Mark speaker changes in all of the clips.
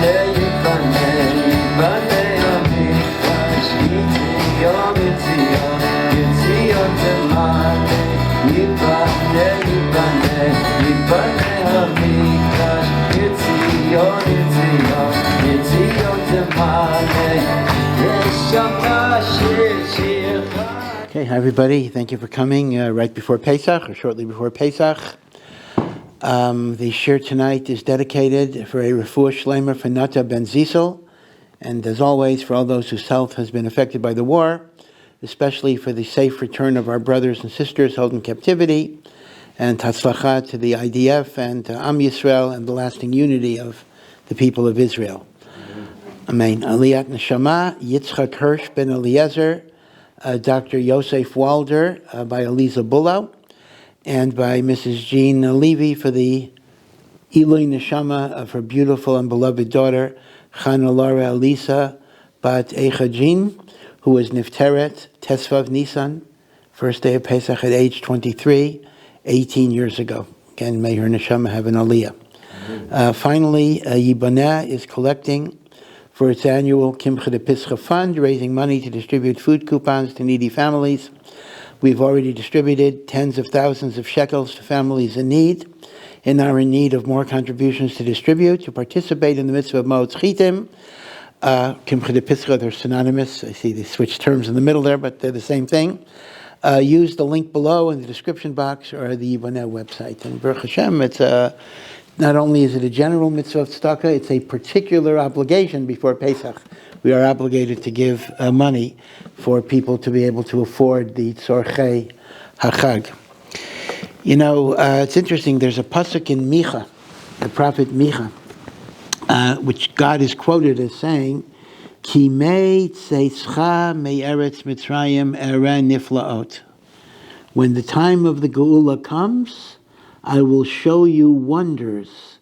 Speaker 1: Okay, hi everybody. Thank you for coming right before Pesach or shortly before Pesach. The shir tonight is dedicated for a Refuah Shelema for Notah ben Zeisel, and as always for all those whose health has been affected by the war, especially for the safe return of our brothers and sisters held in captivity, and Tatzlacha to the IDF and to Am Yisrael and the lasting unity of the people of Israel. Amen. Aliyat Neshamot, Yitzchak Hirsh ben Eliezer, Dr. Yosef Walder by Aliza Bulow, and by Mrs. Jeanne Levy for the lelouye neshama of her beautiful and beloved daughter, Hanna Laure Elisa, bat Aicha Jeanne, who was nifteret, Tesvav Nissan, first day of Pesach at age 23, 18 years ago. Again, may her neshama have an aliyah. Finally, YIBONEH is collecting for its annual Kimcha de Pessah fund, raising money to distribute food coupons to needy families. We've already distributed tens of thousands of shekels to families in need, and are in need of more contributions to distribute. To participate in the mitzvah of Ma'od Chitim, Kimcha de Pessah, they're synonymous. I see they switch terms in the middle there, but they're the same thing. Use the link below in the description box or the YIBONEH website. And Baruch Hashem, it's not only is it a general mitzvah of tzedakah, it's a particular obligation before Pesach. We are obligated to give money for people to be able to afford the tzorchei hachag. You know, it's interesting, there's a pasuk in Micha, the prophet Micha, which God is quoted as saying, Ki mei tzeitzcha me'eretz Mitzrayim ere niflaot. When the time of the Geula comes, I will show you wonders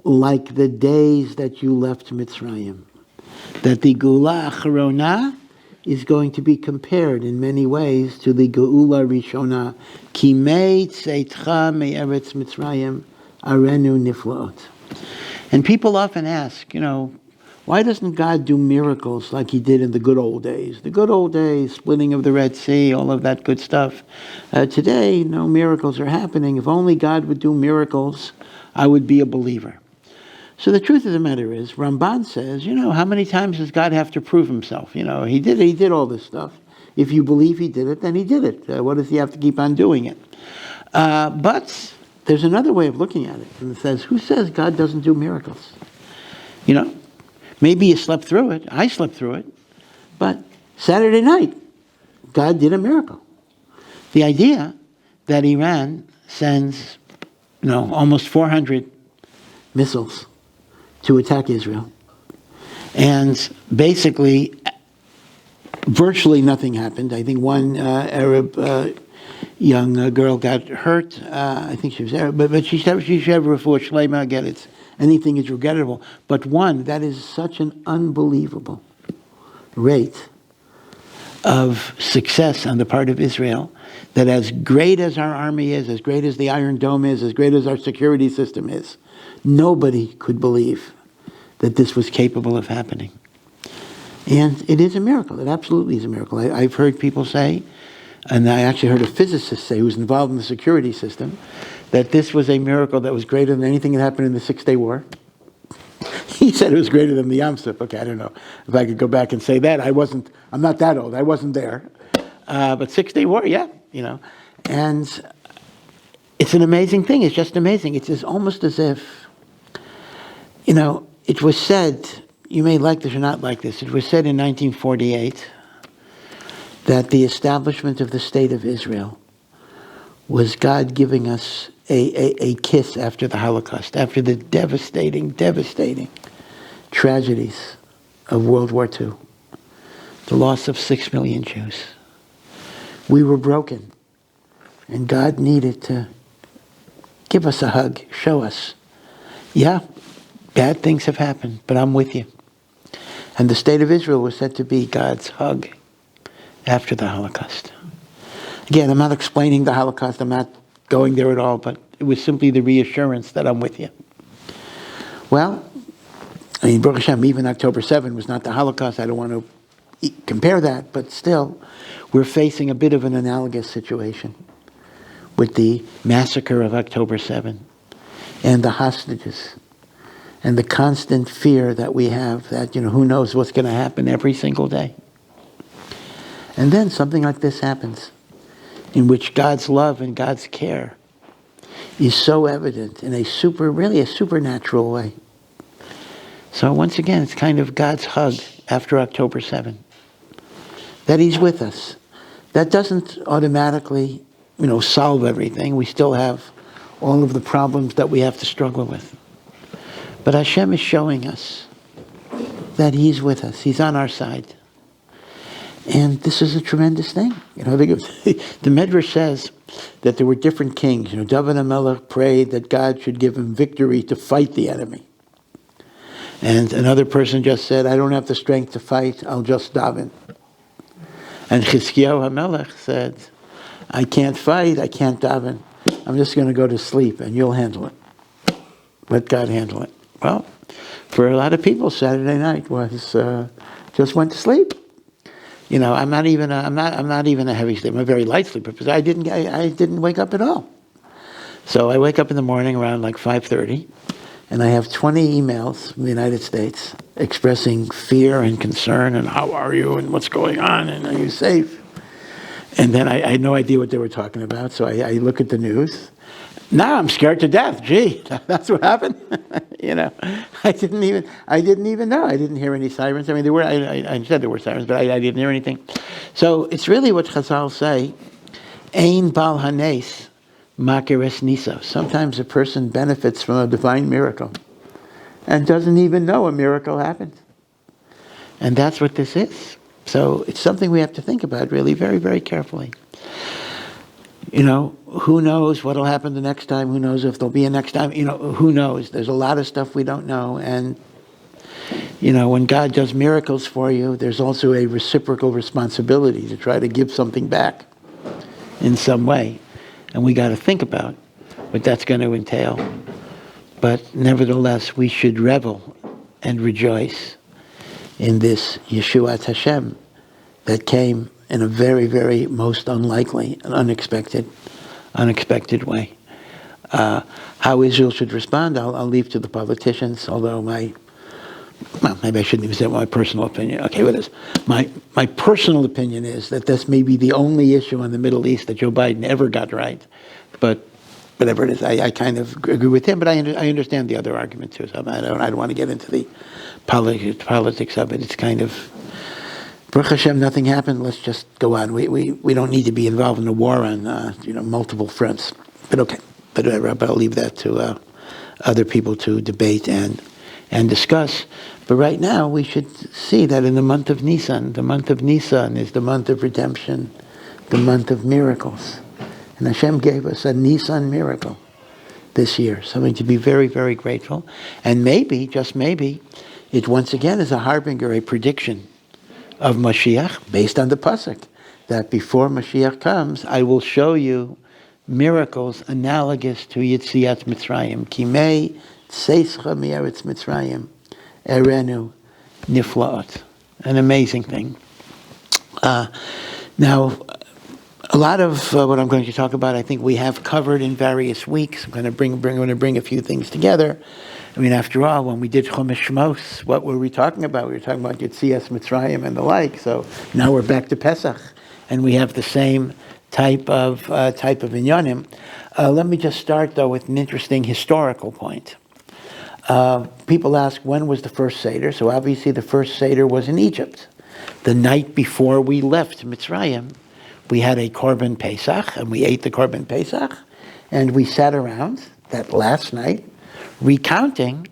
Speaker 1: like the days that you left Mitzrayim. That the Geula Acharona is going to be compared in many ways to the Geula Rishona. Ki mei tzeitzcha me'eretz Mitzrayim arenu niflaot. And people often ask, why doesn't God do miracles like he did in the good old days? The good old days, splitting of the Red Sea, all of that good stuff. Today, no miracles are happening. If only God would do miracles, I would be a believer. So the truth of the matter is, Ramban says, how many times does God have to prove himself? He did all this stuff. If you believe he did it, then he did it. What does he have to keep on doing it? But there's another way of looking at it. And it says, who says God doesn't do miracles? Maybe you slept through it. I slept through it. But Saturday night, God did a miracle. The idea that Iran sends, almost 400 missiles to attack Israel, and basically, virtually nothing happened. I think one Arab young girl got hurt. I think she was Arab, but she should have Refuah Shelema. Again, anything is regrettable. But one, that is such an unbelievable rate of success on the part of Israel, that as great as our army is, as great as the Iron Dome is, as great as our security system is, nobody could believe that this was capable of happening. And it is a miracle. It absolutely is a miracle. I've heard people say, and I actually heard a physicist say, who's involved in the security system, that this was a miracle that was greater than anything that happened in the Six-Day War. He said it was greater than the Yam Suf. Okay, I don't know if I could go back and say that. I'm not that old. I wasn't there. But Six-Day War, yeah, And it's an amazing thing. It's just amazing. It's almost as if, it was said, you may like this or not like this, it was said in 1948 that the establishment of the State of Israel was God giving us a kiss after the Holocaust, after the devastating tragedies of World War II, the loss of 6 million Jews. We were broken, and God needed to give us a hug, show us, yeah, bad things have happened, but I'm with you. And the State of Israel was said to be God's hug after the Holocaust. Again, I'm not explaining the Holocaust, I'm not going there at all, but it was simply the reassurance that I'm with you. Well, I mean, Baruch Hashem, even October 7 was not the Holocaust. I don't want to compare that, but still, we're facing a bit of an analogous situation with the massacre of October 7 and the hostages and the constant fear that we have that, who knows what's going to happen every single day. And then something like this happens, in which God's love and God's care is so evident in a supernatural way. So once again, it's kind of God's hug after October 7, that He's with us. That doesn't automatically, solve everything. We still have all of the problems that we have to struggle with. But Hashem is showing us that He's with us. He's on our side. And this is a tremendous thing. The Medrash says that there were different kings. David HaMelech prayed that God should give him victory to fight the enemy. And another person just said, I don't have the strength to fight, I'll just daven. And Chizkiyahu HaMelech said, I can't fight, I can't daven. I'm just going to go to sleep and you'll handle it. Let God handle it. Well, for a lot of people, Saturday night was just went to sleep. I'm not even a heavy sleeper. I'm a very light sleeper because I didn't wake up at all. So I wake up in the morning around like 5:30, and I have 20 emails from the United States expressing fear and concern and how are you and what's going on and are you safe? And then I had no idea what they were talking about, so I look at the news. Now I'm scared to death. Gee, that's what happened. I didn't even know. I didn't hear any sirens. I mean, there were. I said there were sirens, but I didn't hear anything. So it's really what Chazal say: Ein bal hanes makeres nisa. Sometimes a person benefits from a divine miracle and doesn't even know a miracle happened. And that's what this is. So it's something we have to think about really very, very carefully. Who knows what will happen the next time? Who knows if there'll be a next time? Who knows? There's a lot of stuff we don't know. And, when God does miracles for you, there's also a reciprocal responsibility to try to give something back in some way. And we got to think about what that's going to entail. But nevertheless, we should revel and rejoice in this Yeshuat Hashem that came in a very, very most unlikely and unexpected way. How Israel should respond, I'll leave to the politicians, although maybe I shouldn't even say my personal opinion. Okay, what is? My personal opinion is that this may be the only issue in the Middle East that Joe Biden ever got right. But whatever it is, I kind of agree with him, but I understand the other argument too. So I don't want to get into the politics of it. It's kind of, Baruch Hashem, nothing happened. Let's just go on. We don't need to be involved in a war on multiple fronts. But okay, but I'll leave that to other people to debate and discuss. But right now we should see that in the month of Nissan is the month of redemption, the month of miracles, and Hashem gave us a Nissan miracle this year, something to be very, very grateful. And maybe, just maybe, it once again is a harbinger, a prediction of Mashiach, based on the pasuk, that before Mashiach comes, I will show you miracles analogous to Yitziat Mitzrayim. Kimei tseischa mi'eretz Mitzrayim, erenu niflaot. An amazing thing. Now, a lot of what I'm going to talk about, I think we have covered in various weeks. I'm going to bring a few things together. I mean, after all, when we did Chumash Shmos, what were we talking about? We were talking about Yetzias Mitzrayim and the like. So now we're back to Pessah, and we have the same type of inyanim. Let me just start though with an interesting historical point. People ask, when was the first Seder? So obviously the first Seder was in Egypt. The night before we left Mitzrayim, we had a Korban Pesach, and we ate the Korban Pesach, and we sat around that last night recounting.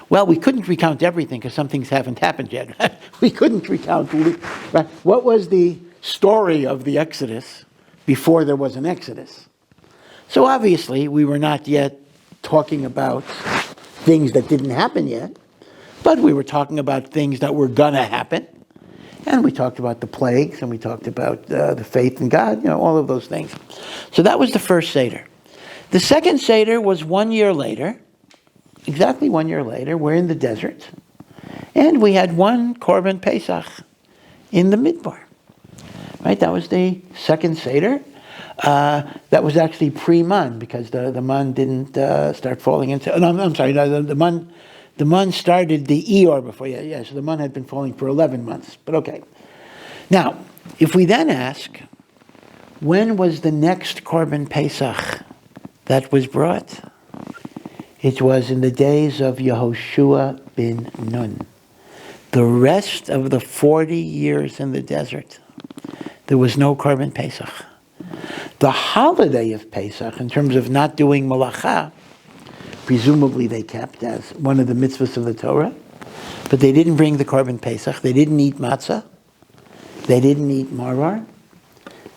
Speaker 1: Well, we couldn't recount everything because some things haven't happened yet. We couldn't recount. Right? What was the story of the Exodus before there was an Exodus? So obviously we were not yet talking about things that didn't happen yet, but we were talking about things that were going to happen. And we talked about the plagues, and we talked about the faith in God, all of those things. So that was the first Seder. The second Seder was 1 year later, exactly 1 year later. We're in the desert, And we had one Korban Pesach in the Midbar. Right? That was the second Seder. That was actually pre-Mun, because the Mun didn't start falling into... No, I'm sorry, the Mun started the Eor before. Yeah, so the Mun had been falling for 11 months. But okay. Now, if we then ask, when was the next Korban Pesach that was brought? It was in the days of Yehoshua ben Nun. The rest of the 40 years in the desert, there was no Korban Pesach. The holiday of Pesach, in terms of not doing malacha, presumably they kept as one of the mitzvahs of the Torah, but they didn't bring the Korban Pesach. They didn't eat matzah. They didn't eat maror.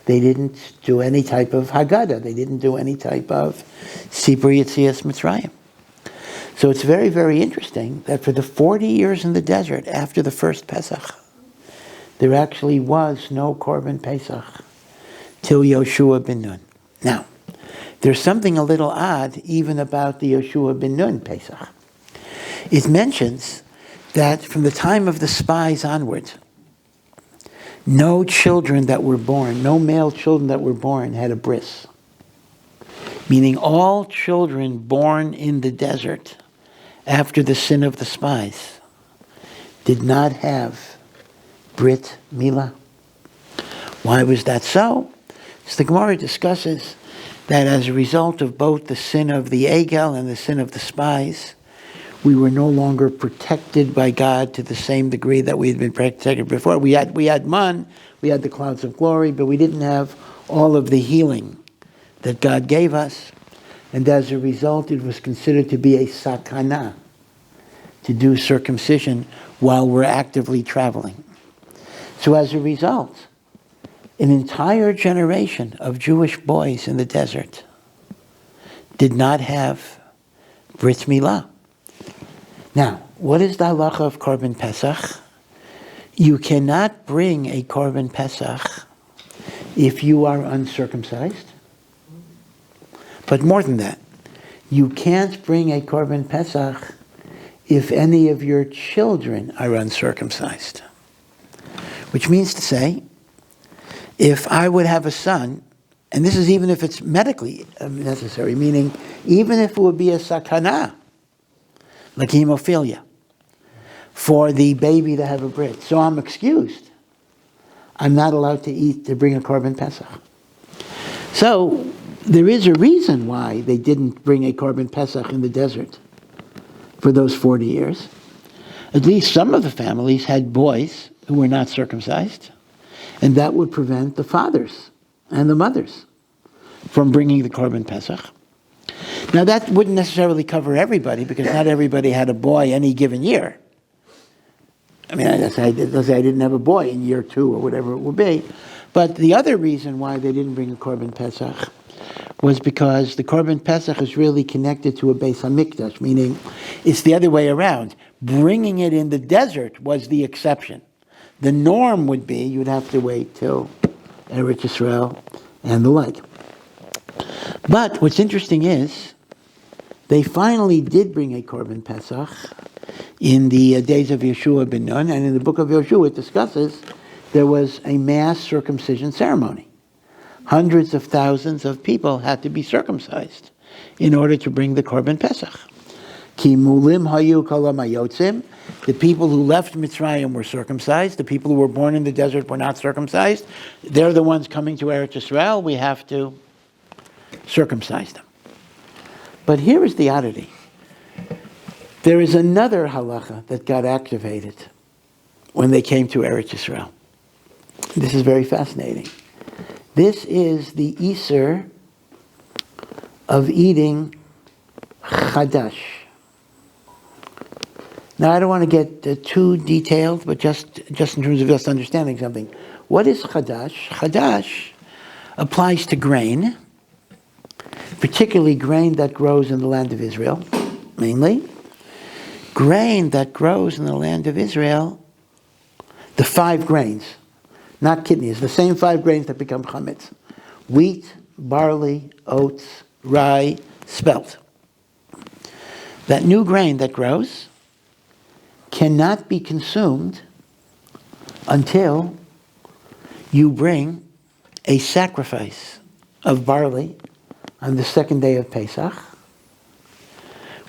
Speaker 1: They didn't do any type of Haggadah. They didn't do any type of Sipur Yetzias Mitzrayim. So it's very, very interesting that for the 40 years in the desert after the first Pesach, there actually was no Korban Pesach till Yehoshua ben Nun. Now, there's something a little odd even about the Yehoshua ben Nun Pesach. It mentions that from the time of the spies onwards, no children that were born, no male children that were born had a bris. Meaning all children born in the desert after the sin of the spies did not have Brit Milah. Why was that so? So the Gemara discusses that as a result of both the sin of the Egel and the sin of the spies, we were no longer protected by God to the same degree that we had been protected before. We had man, we had the clouds of glory, but we didn't have all of the healing that God gave us. And as a result, it was considered to be a sakana to do circumcision while we're actively traveling. So as a result, an entire generation of Jewish boys in the desert did not have Brit Milah. Now, what is the halacha of Korban Pesach? You cannot bring a Korban Pesach if you are uncircumcised. But more than that, you can't bring a Korban Pesach if any of your children are uncircumcised. Which means to say, if I would have a son, and this is even if it's medically necessary, meaning even if it would be a sakana, like hemophilia, for the baby to have a brit. So I'm excused. I'm not allowed to bring a Korban Pesach. So there is a reason why they didn't bring a Korban Pesach in the desert for those 40 years. At least some of the families had boys who were not circumcised, and that would prevent the fathers and the mothers from bringing the Korban Pesach. Now that wouldn't necessarily cover everybody, because not everybody had a boy any given year. I mean, let's say I didn't have a boy in year 2 or whatever it would be. But the other reason why they didn't bring a Korban Pesach was because the Korban Pesach is really connected to a Beis HaMikdash, meaning it's the other way around. Bringing it in the desert was the exception. The norm would be you'd have to wait till Eretz Yisrael and the like. But what's interesting is they finally did bring a Korban Pesach in the days of Yehoshua ben Nun, and in the book of Yehoshua it discusses there was a mass circumcision ceremony. Hundreds of thousands of people had to be circumcised in order to bring the Korban Pesach. Ki mulim hayu kol hamayotzim. The people who left Mitzrayim were circumcised. The people who were born in the desert were not circumcised. They're the ones coming to Eretz Yisrael. We have to circumcise them. But here is the oddity. There is another halacha that got activated when they came to Eretz Yisrael. This is very fascinating. This is the Iser of eating chadash. Now, I don't want to get too detailed, but just in terms of just understanding something. What is chadash? Chadash applies to grain, particularly grain that grows in the land of Israel, mainly. Grain that grows in the land of Israel, the 5 grains, not kidneys, the same 5 grains that become chametz. Wheat, barley, oats, rye, spelt. That new grain that grows cannot be consumed until you bring a sacrifice of barley on the second day of Pesach,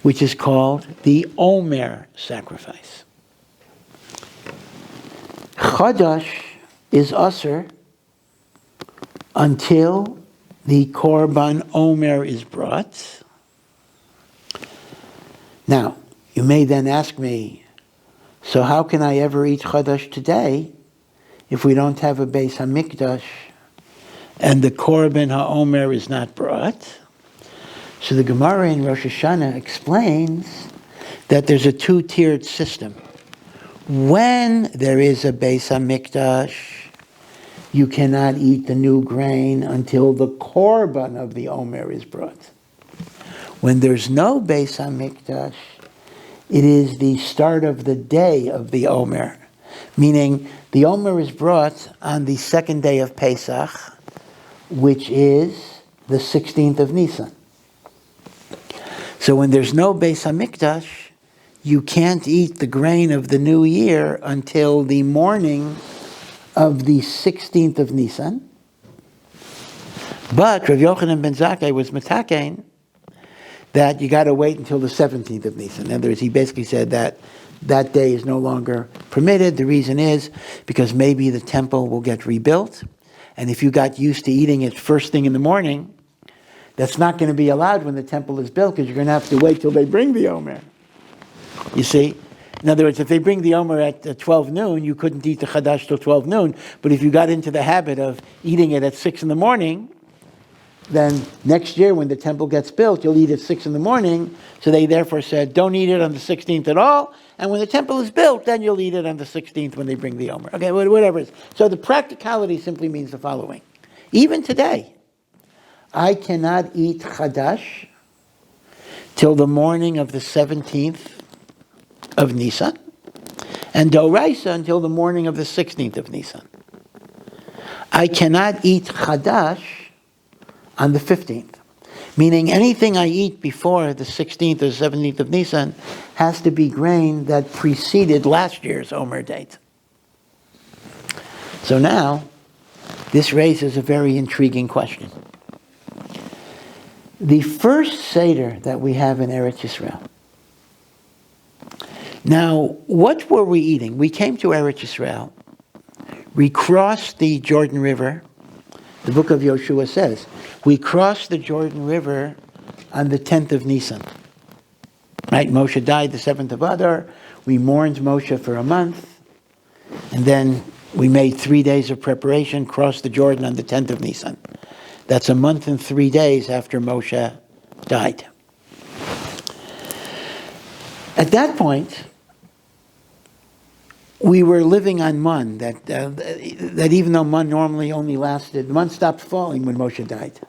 Speaker 1: which is called the Omer sacrifice. Chadash is Aser until the Korban Omer is brought. Now, you may then ask me, so how can I ever eat Chadash today if we don't have a Beis HaMikdash and the Korban HaOmer is not brought? So the Gemara in Rosh Hashanah explains that there's a two-tiered system. When there is a Beis HaMikdash, you cannot eat the new grain until the Korban of the Omer is brought. When there's no Beis HaMikdash, it is the start of the day of the Omer, meaning the Omer is brought on the second day of Pesach, which is the 16th of Nissan. So when there's no Beis HaMikdash, you can't eat the grain of the new year until the morning of the 16th of Nissan. But Rav Yochanan ben Zakkai was metakein that you got to wait until the 17th of Nissan. In other words, he basically said that that day is no longer permitted. The reason is because maybe the temple will get rebuilt, and if you got used to eating it first thing in the morning, that's not going to be allowed when the temple is built, because you're going to have to wait till they bring the Omer. You see? In other words, if they bring the Omer at 12 noon, you couldn't eat the Chadash till 12 noon. But if you got into the habit of eating it at 6 in the morning, then next year when the temple gets built, you'll eat at 6 in the morning. So they therefore said, don't eat it on the 16th at all. And when the temple is built, then you'll eat it on the 16th when they bring the Omer. Okay, whatever it is. So the practicality simply means the following. Even today, I cannot eat Chadash till the morning of the 17th of Nissan, and Doraisa until the morning of the 16th of Nissan. I cannot eat Chadash on the 15th, meaning anything I eat before the 16th or 17th of Nissan has to be grain that preceded last year's Omer date. So now, this raises a very intriguing question. The first Seder that we have in Eretz Yisrael. Now, what were we eating? We came to Eretz Yisrael. We crossed the Jordan River. The book of Yoshua says, we crossed the Jordan River on the 10th of Nisan. Right? Moshe died the 7th of Adar. We mourned Moshe for a month. And then we made 3 days of preparation, crossed the Jordan on the 10th of Nisan. That's a month and 3 days after Moshe died. At that point, we were living on mun, that even though mun normally only lasted, mun stopped falling when Moshe died.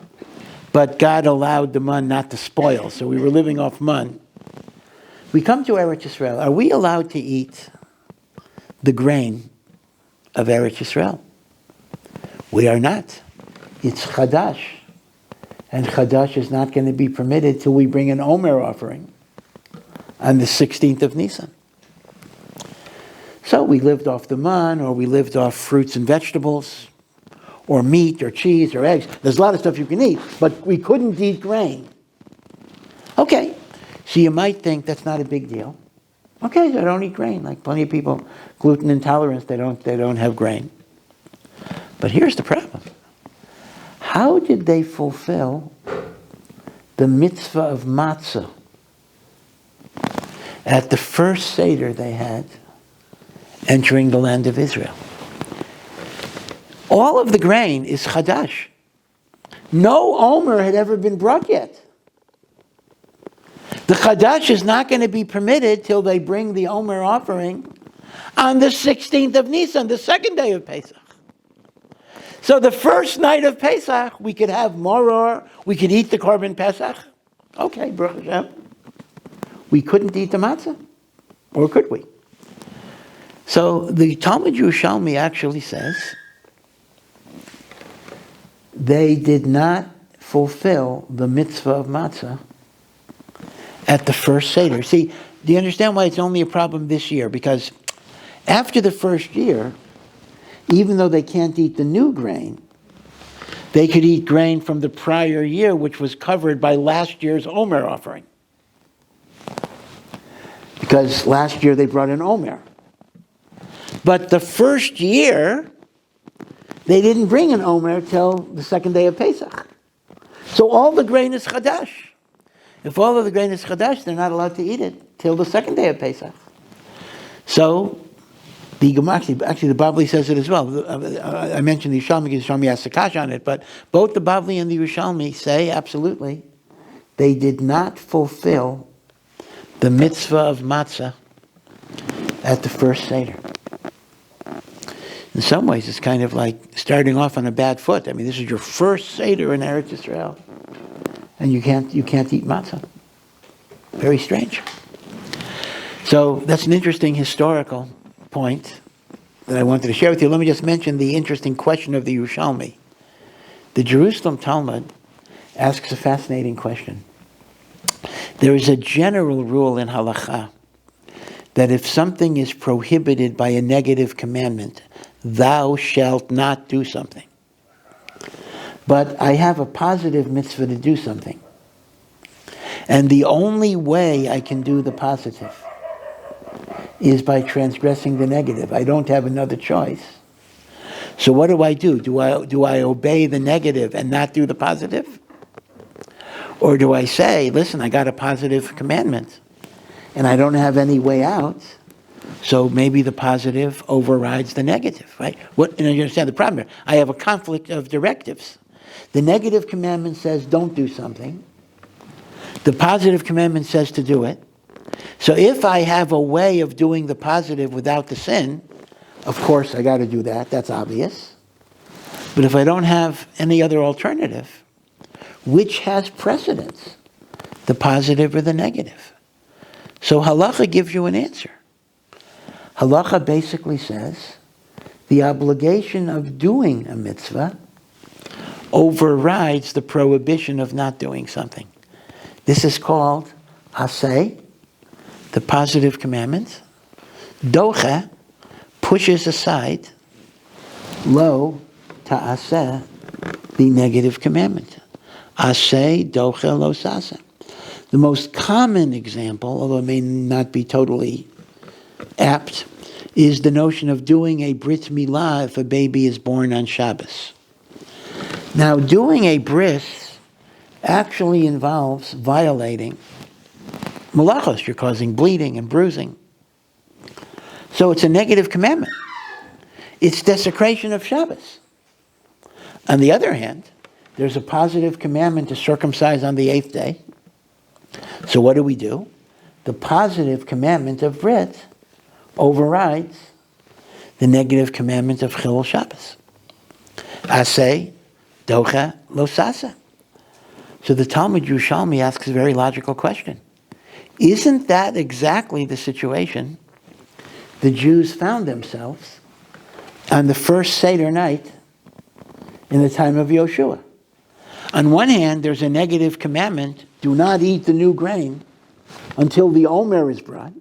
Speaker 1: But God allowed the mun not to spoil, so we were living off mun. We come to Eretz Yisrael. Are we allowed to eat the grain of Eretz Yisrael? We are not. It's Chadash. And Chadash is not going to be permitted till we bring an Omer offering on the 16th of Nisan. So we lived off the mun, or we lived off fruits and vegetables, or meat, or cheese, or eggs. There's a lot of stuff you can eat, but we couldn't eat grain. Okay, so you might think that's not a big deal. Okay, so I don't eat grain. Like plenty of people, gluten intolerance, they don't have grain. But here's the problem. How did they fulfill the mitzvah of matzah at the first Seder they had entering the land of Israel? All of the grain is Chadash. No Omer had ever been brought yet. The Chadash is not going to be permitted till they bring the Omer offering on the 16th of Nisan, the second day of Pesach. So the first night of Pesach, we could have moror, we could eat the Korban Pesach. Okay, Baruch Hashem. We couldn't eat the matzah, or could we? So the Talmud Yerushalmi actually says they did not fulfill the mitzvah of matzah at the first Seder. See, do you understand why it's only a problem this year? Because after the first year, even though they can't eat the new grain, they could eat grain from the prior year, which was covered by last year's Omer offering. Because last year they brought in Omer. But the first year, they didn't bring an Omer till the second day of Pesach. So all the grain is Chadash. If all of the grain is Chadash, they're not allowed to eat it till the second day of Pesach. So, actually the Bavli says it as well. I mentioned the Yerushalmi asked the Kasha on it, but both the Bavli and the Yerushalmi say absolutely they did not fulfill the mitzvah of matzah at the first Seder. In some ways, it's kind of like starting off on a bad foot. I mean, this is your first Seder in Eretz Yisrael, and you can't eat matzah. Very strange. So that's an interesting historical point that I wanted to share with you. Let me just mention the interesting question of the Yerushalmi. The Jerusalem Talmud asks a fascinating question. There is a general rule in halakha that if something is prohibited by a negative commandment, thou shalt not do something. But I have a positive mitzvah to do something. And the only way I can do the positive is by transgressing the negative. I don't have another choice. So what do? Do I obey the negative and not do the positive? Or do I say, listen, I got a positive commandment and I don't have any way out, so maybe the positive overrides the negative, right? You understand the problem here? I have a conflict of directives. The negative commandment says don't do something. The positive commandment says to do it. So if I have a way of doing the positive without the sin, of course I got to do that. That's obvious. But if I don't have any other alternative, which has precedence, the positive or the negative? So halacha gives you an answer. Halacha basically says the obligation of doing a mitzvah overrides the prohibition of not doing something. This is called aseh, the positive commandment. Docha pushes aside lo ta'aseh, the negative commandment. Aseh docha lo sasa. The most common example, although it may not be totally apt, is the notion of doing a brit milah if a baby is born on Shabbos. Now, doing a bris actually involves violating malachos. You're causing bleeding and bruising. So it's a negative commandment. It's desecration of Shabbos. On the other hand, there's a positive commandment to circumcise on the 8th day. So what do? The positive commandment of Brit overrides the negative commandment of Chilul Shabbos. Aseh, docha, lo sasa. So the Talmud Yerushalmi asks a very logical question. Isn't that exactly the situation the Jews found themselves on the first Seder night in the time of Yoshua? On one hand, there's a negative commandment, do not eat the new grain until the Omer is brought.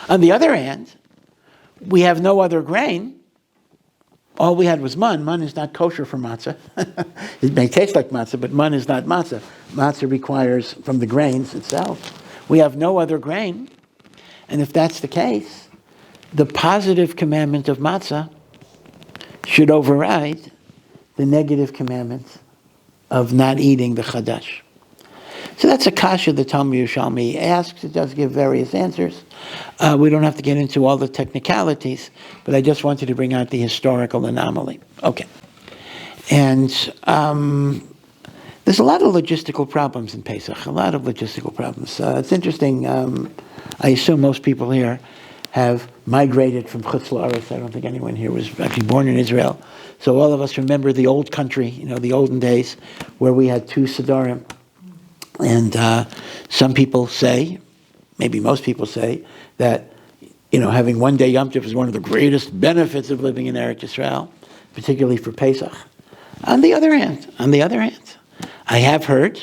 Speaker 1: On the other hand, we have no other grain. All we had was mun. Mun is not kosher for matzah. It may taste like matzah, but mun is not matzah. Matzah requires from the grains itself. We have no other grain. And if that's the case, the positive commandment of matzah should override the negative commandment of not eating the chadash. So that's a kasha the Talmud Yerushalmi asks. It does give various answers. We don't have to get into all the technicalities, but I just wanted to bring out the historical anomaly. Okay. And there's a lot of logistical problems in Pesach, a lot of logistical problems. It's interesting. I assume most people here have migrated from Chutz La'aretz. I don't think anyone here was actually born in Israel. So all of us remember the old country, the olden days, where we had 2 Siddharim. And some people say, maybe most people say, that having one day Yom Tov is one of the greatest benefits of living in Eretz Yisrael, particularly for Pesach. On the other hand, I have heard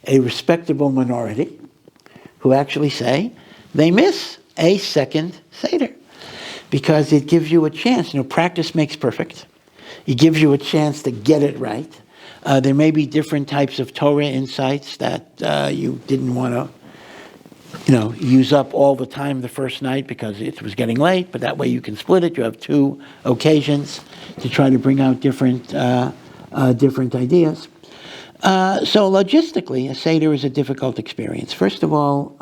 Speaker 1: a respectable minority who actually say they miss a second Seder because it gives you a chance. Practice makes perfect. It gives you a chance to get it right. There may be different types of Torah insights that you didn't want to use up all the time the first night because it was getting late, but that way you can split it. You have 2 occasions to try to bring out different ideas. So logistically, a Seder is a difficult experience. First of all,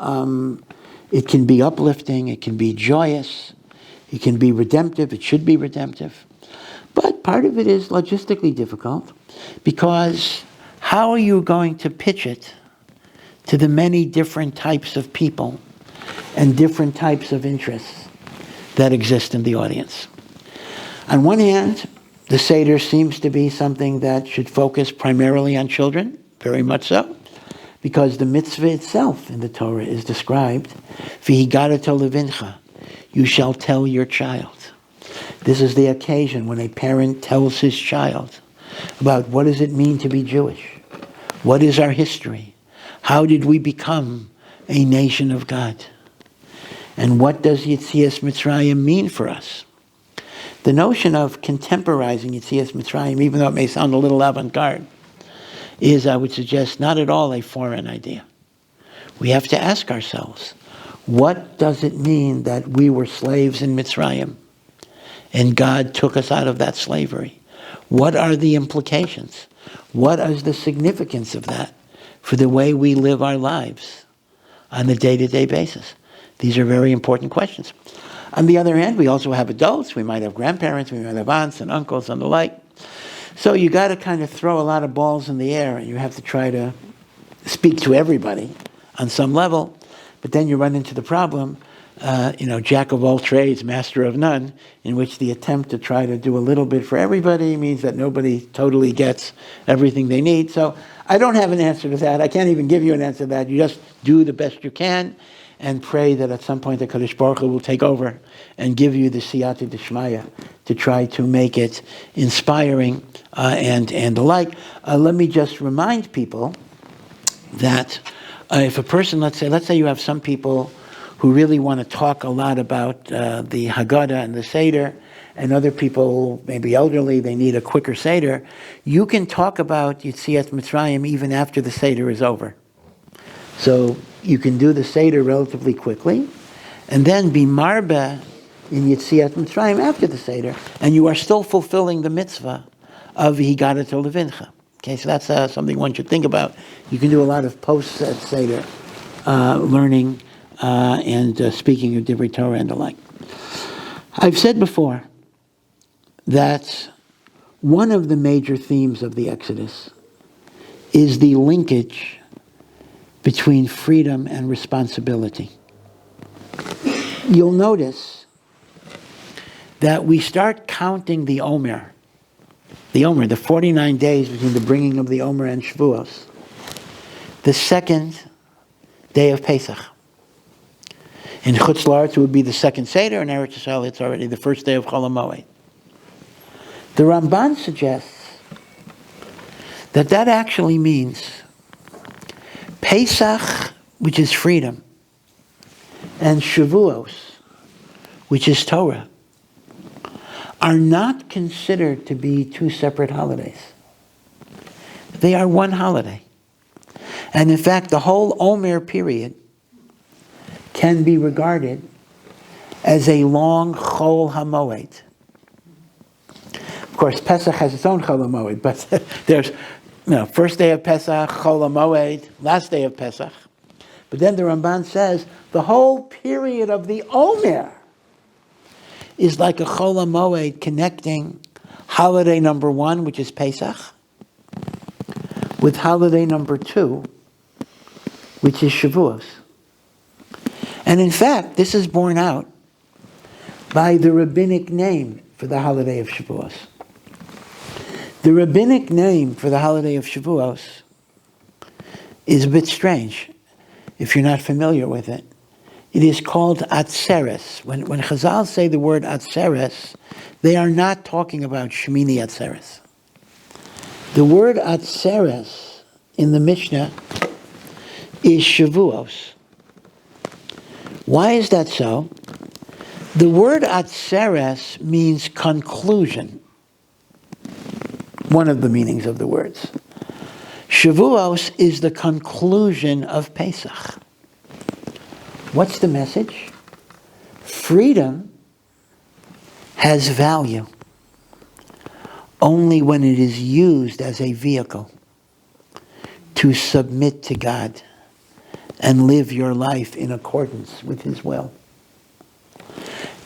Speaker 1: it can be uplifting, it can be joyous, it can be redemptive, it should be redemptive. But part of it is logistically difficult because how are you going to pitch it to the many different types of people and different types of interests that exist in the audience? On one hand, the Seder seems to be something that should focus primarily on children, very much so, because the mitzvah itself in the Torah is described, V'higareto levincha, you shall tell your child. This is the occasion when a parent tells his child about what does it mean to be Jewish? What is our history? How did we become a nation of God? And what does Yetzias Mitzrayim mean for us? The notion of contemporizing Yetzias Mitzrayim, even though it may sound a little avant-garde, is, I would suggest, not at all a foreign idea. We have to ask ourselves, what does it mean that we were slaves in Mitzrayim and God took us out of that slavery? What are the implications? What is the significance of that for the way we live our lives on a day-to-day basis? These are very important questions. On the other hand, we also have adults. We might have grandparents. We might have aunts and uncles and the like. So you got to kind of throw a lot of balls in the air, and you have to try to speak to everybody on some level. But then you run into the problem, jack of all trades, master of none, in which the attempt to try to do a little bit for everybody means that nobody totally gets everything they need. So I don't have an answer to that. I can't even give you an answer to that. You just do the best you can and pray that at some point the Kadosh Baruch Hu will take over and give you the siyata d'shmaya to try to make it inspiring and the like. Let me just remind people that if a person, let's say you have some people who really want to talk a lot about the Haggadah and the Seder, and other people, maybe elderly, they need a quicker Seder, you can talk about Yetziat Mitzrayim even after the Seder is over. So you can do the Seder relatively quickly, and then be marba in Yetziat Mitzrayim after the Seder, and you are still fulfilling the mitzvah of V'higareto levincha. Okay, so that's something one should think about. You can do a lot of post-Seder learning and speaking of Divrei Torah and the like. I've said before that one of the major themes of the Exodus is the linkage between freedom and responsibility. You'll notice that we start counting the 49 days between the bringing of the Omer and Shavuos, the second day of Pesach. In Chutz La'aretz, it would be the second Seder. In Eretz Yisrael, it's already the first day of Chol HaMoed. The Ramban suggests that actually means Pesach, which is freedom, and Shavuos, which is Torah, are not considered to be 2 separate holidays. They are one holiday. And in fact, the whole Omer period can be regarded as a long Chol HaMoed. Of course, Pesach has its own Chol HaMoed, but there's first day of Pesach, Chol HaMoed, last day of Pesach. But then the Ramban says the whole period of the Omer is like a Chol HaMoed connecting holiday number 1, which is Pesach, with holiday number 2, which is Shavuos. And in fact, this is borne out by the rabbinic name for the holiday of Shavuos. The rabbinic name for the holiday of Shavuos is a bit strange if you're not familiar with it. It is called Atzeres. When Chazal say the word Atzeres, they are not talking about Shemini Atzeres. The word Atzeres in the Mishnah is Shavuos, Why is that so? The word atzeres means conclusion. One of the meanings of the words. Shavuos is the conclusion of Pesach. What's the message? Freedom has value only when it is used as a vehicle to submit to God and live your life in accordance with His will.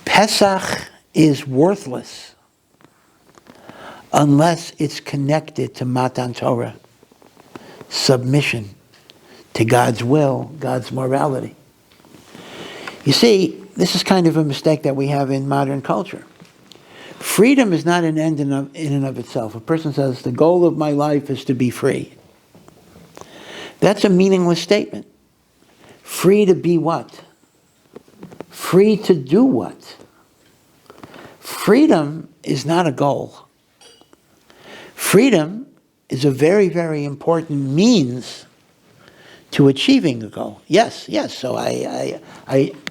Speaker 1: Pesach is worthless unless it's connected to Matan Torah, submission to God's will, God's morality. You see, this is kind of a mistake that we have in modern culture. Freedom is not an end in and of itself. A person says, the goal of my life is to be free. That's a meaningless statement. Free to be what? Free to do what? Freedom is not a goal. Freedom is a very, very important means to achieving a goal. Yes. So I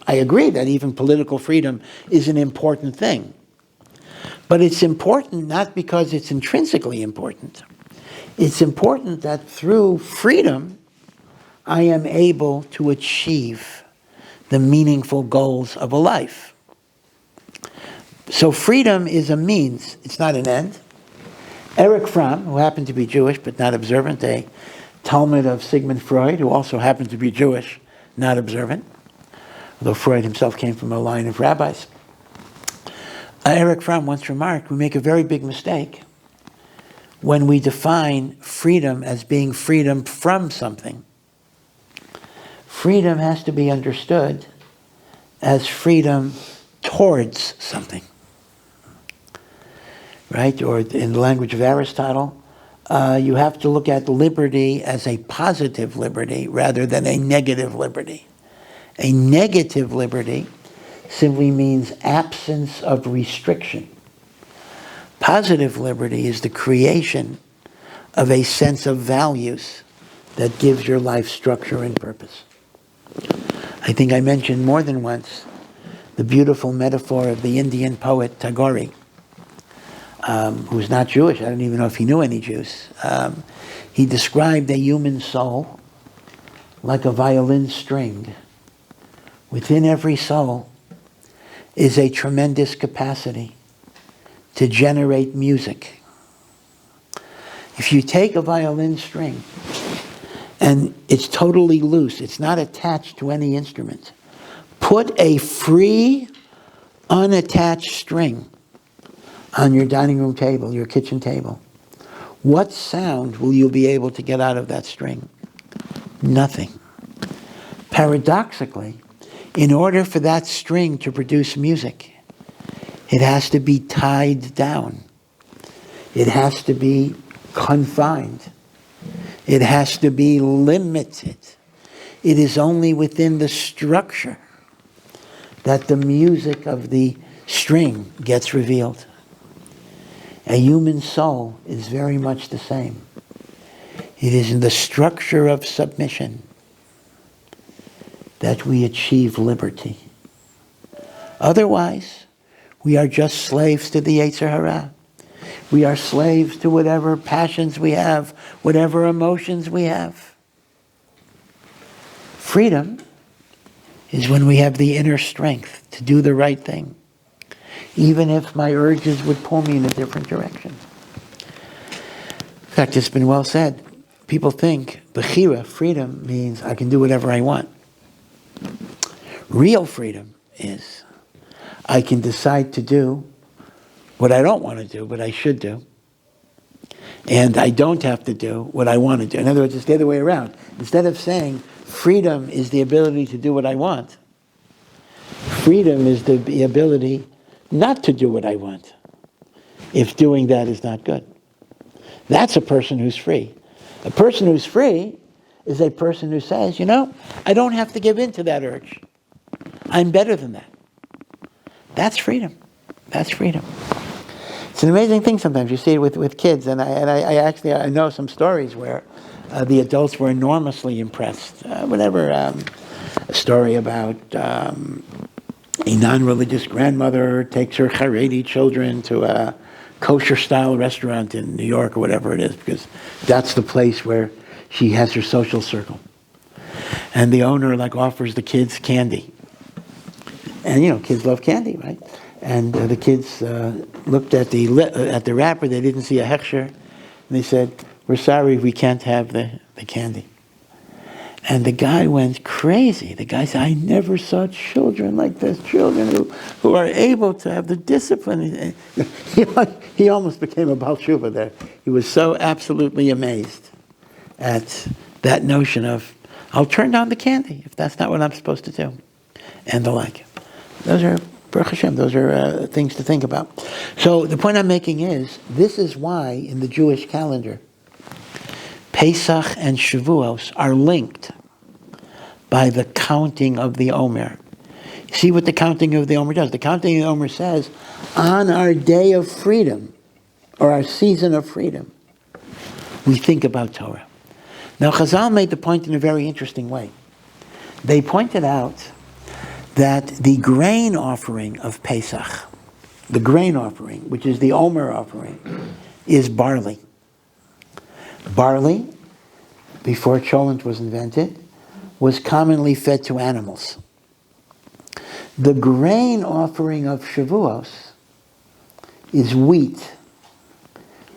Speaker 1: agree that even political freedom is an important thing. But it's important not because it's intrinsically important. It's important that through freedom, I am able to achieve the meaningful goals of a life. So freedom is a means, it's not an end. Erich Fromm, who happened to be Jewish but not observant, a Talmud of Sigmund Freud, who also happened to be Jewish, not observant, although Freud himself came from a line of rabbis. Erich Fromm once remarked, we make a very big mistake when we define freedom as being freedom from something. Freedom has to be understood as freedom towards something. Right? Or in the language of Aristotle, you have to look at liberty as a positive liberty rather than a negative liberty. A negative liberty simply means absence of restriction. Positive liberty is the creation of a sense of values that gives your life structure and purpose. I think I mentioned more than once the beautiful metaphor of the Indian poet Tagore, who's not Jewish. I don't even know if he knew any Jews. He described a human soul like a violin string. Within every soul is a tremendous capacity to generate music. If you take a violin string and it's totally loose, it's not attached to any instrument, put a free, unattached string on your dining room table, your kitchen table. What sound will you be able to get out of that string? Nothing. Paradoxically, in order for that string to produce music, it has to be tied down. It has to be confined. It has to be limited. It is only within the structure that the music of the string gets revealed. A human soul is very much the same. It is in the structure of submission that we achieve liberty. Otherwise, we are just slaves to the Yetzer Hara. We are slaves to whatever passions we have, whatever emotions we have. Freedom is when we have the inner strength to do the right thing, even if my urges would pull me in a different direction. In fact, it's been well said. People think bechira, freedom, means I can do whatever I want. Real freedom is I can decide to do what I don't want to do, but I should do. And I don't have to do what I want to do. In other words, it's the other way around. Instead of saying freedom is the ability to do what I want, freedom is the ability not to do what I want, if doing that is not good. That's a person who's free. A person who's free is a person who says, I don't have to give in to that urge. I'm better than that. That's freedom. That's freedom. It's an amazing thing sometimes. You see it with kids, and I know some stories where the adults were enormously impressed. a story about a non-religious grandmother takes her Haredi children to a kosher-style restaurant in New York or whatever it is, because that's the place where she has her social circle. And the owner offers the kids candy. And kids love candy, right? And the kids looked at the wrapper. They didn't see a hechsher, and they said, "We're sorry, we can't have the candy." And the guy went crazy. The guy said, "I never saw children like this. Children who are able to have the discipline." He almost became a Baal Tshuva there. He was so absolutely amazed at that notion of, "I'll turn down the candy if that's not what I'm supposed to do," and the like. Those are, Baruch Hashem, those are things to think about. So the point I'm making is, this is why in the Jewish calendar, Pesach and Shavuos are linked by the counting of the Omer. See what the counting of the Omer does. The counting of the Omer says, on our day of freedom, or our season of freedom, we think about Torah. Now Chazal made the point in a very interesting way. They pointed out that the grain offering of Pesach, the grain offering, which is the Omer offering, is barley. Barley, before cholent was invented, was commonly fed to animals. The grain offering of Shavuos is wheat,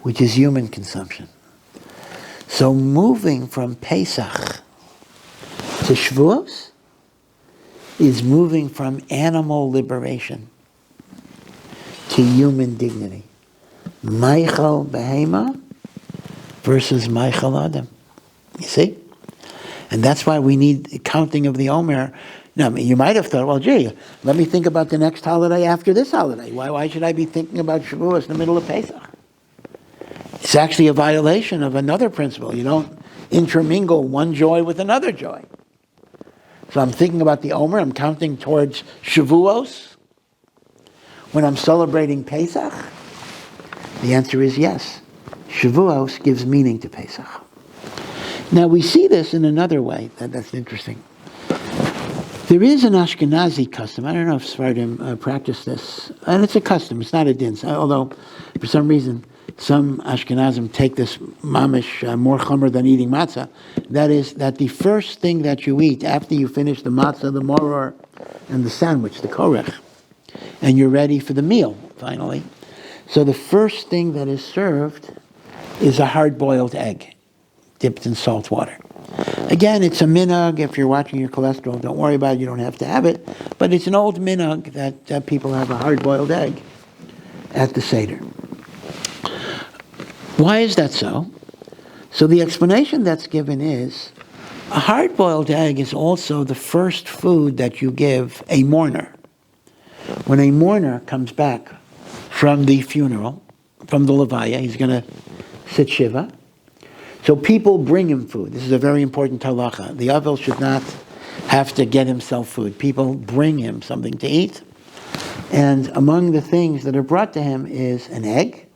Speaker 1: which is human consumption. So moving from Pesach to Shavuos is moving from animal liberation to human dignity. Meichel Behema versus Meichel Adam. You see? And that's why we need counting of the Omer. Now, you might have thought, well, gee, let me think about the next holiday after this holiday. Why should I be thinking about Shavuos in the middle of Pesach? It's actually a violation of another principle. You don't intermingle one joy with another joy. So I'm thinking about the Omer, I'm counting towards Shavuos. When I'm celebrating Pesach, the answer is yes. Shavuos gives meaning to Pesach. Now we see this in another way, that's interesting. There is an Ashkenazi custom, I don't know if Sephardim practice this, and it's a custom, it's not a din, although for some reason some Ashkenazim take this mamish more chomer than eating matzah. That is, that the first thing that you eat after you finish the matzah, the moror, and the sandwich, the korech, and you're ready for the meal, finally. So the first thing that is served is a hard-boiled egg, dipped in salt water. Again, it's a minhag. If you're watching your cholesterol, don't worry about it, you don't have to have it. But it's an old minhag that people have a hard-boiled egg at the Seder. Why is that so? So the explanation that's given is, a hard-boiled egg is also the first food that you give a mourner. When a mourner comes back from the funeral, from the lelouye, he's going to sit shiva. So people bring him food. This is a very important halacha. The avel should not have to get himself food. People bring him something to eat. And among the things that are brought to him is an egg.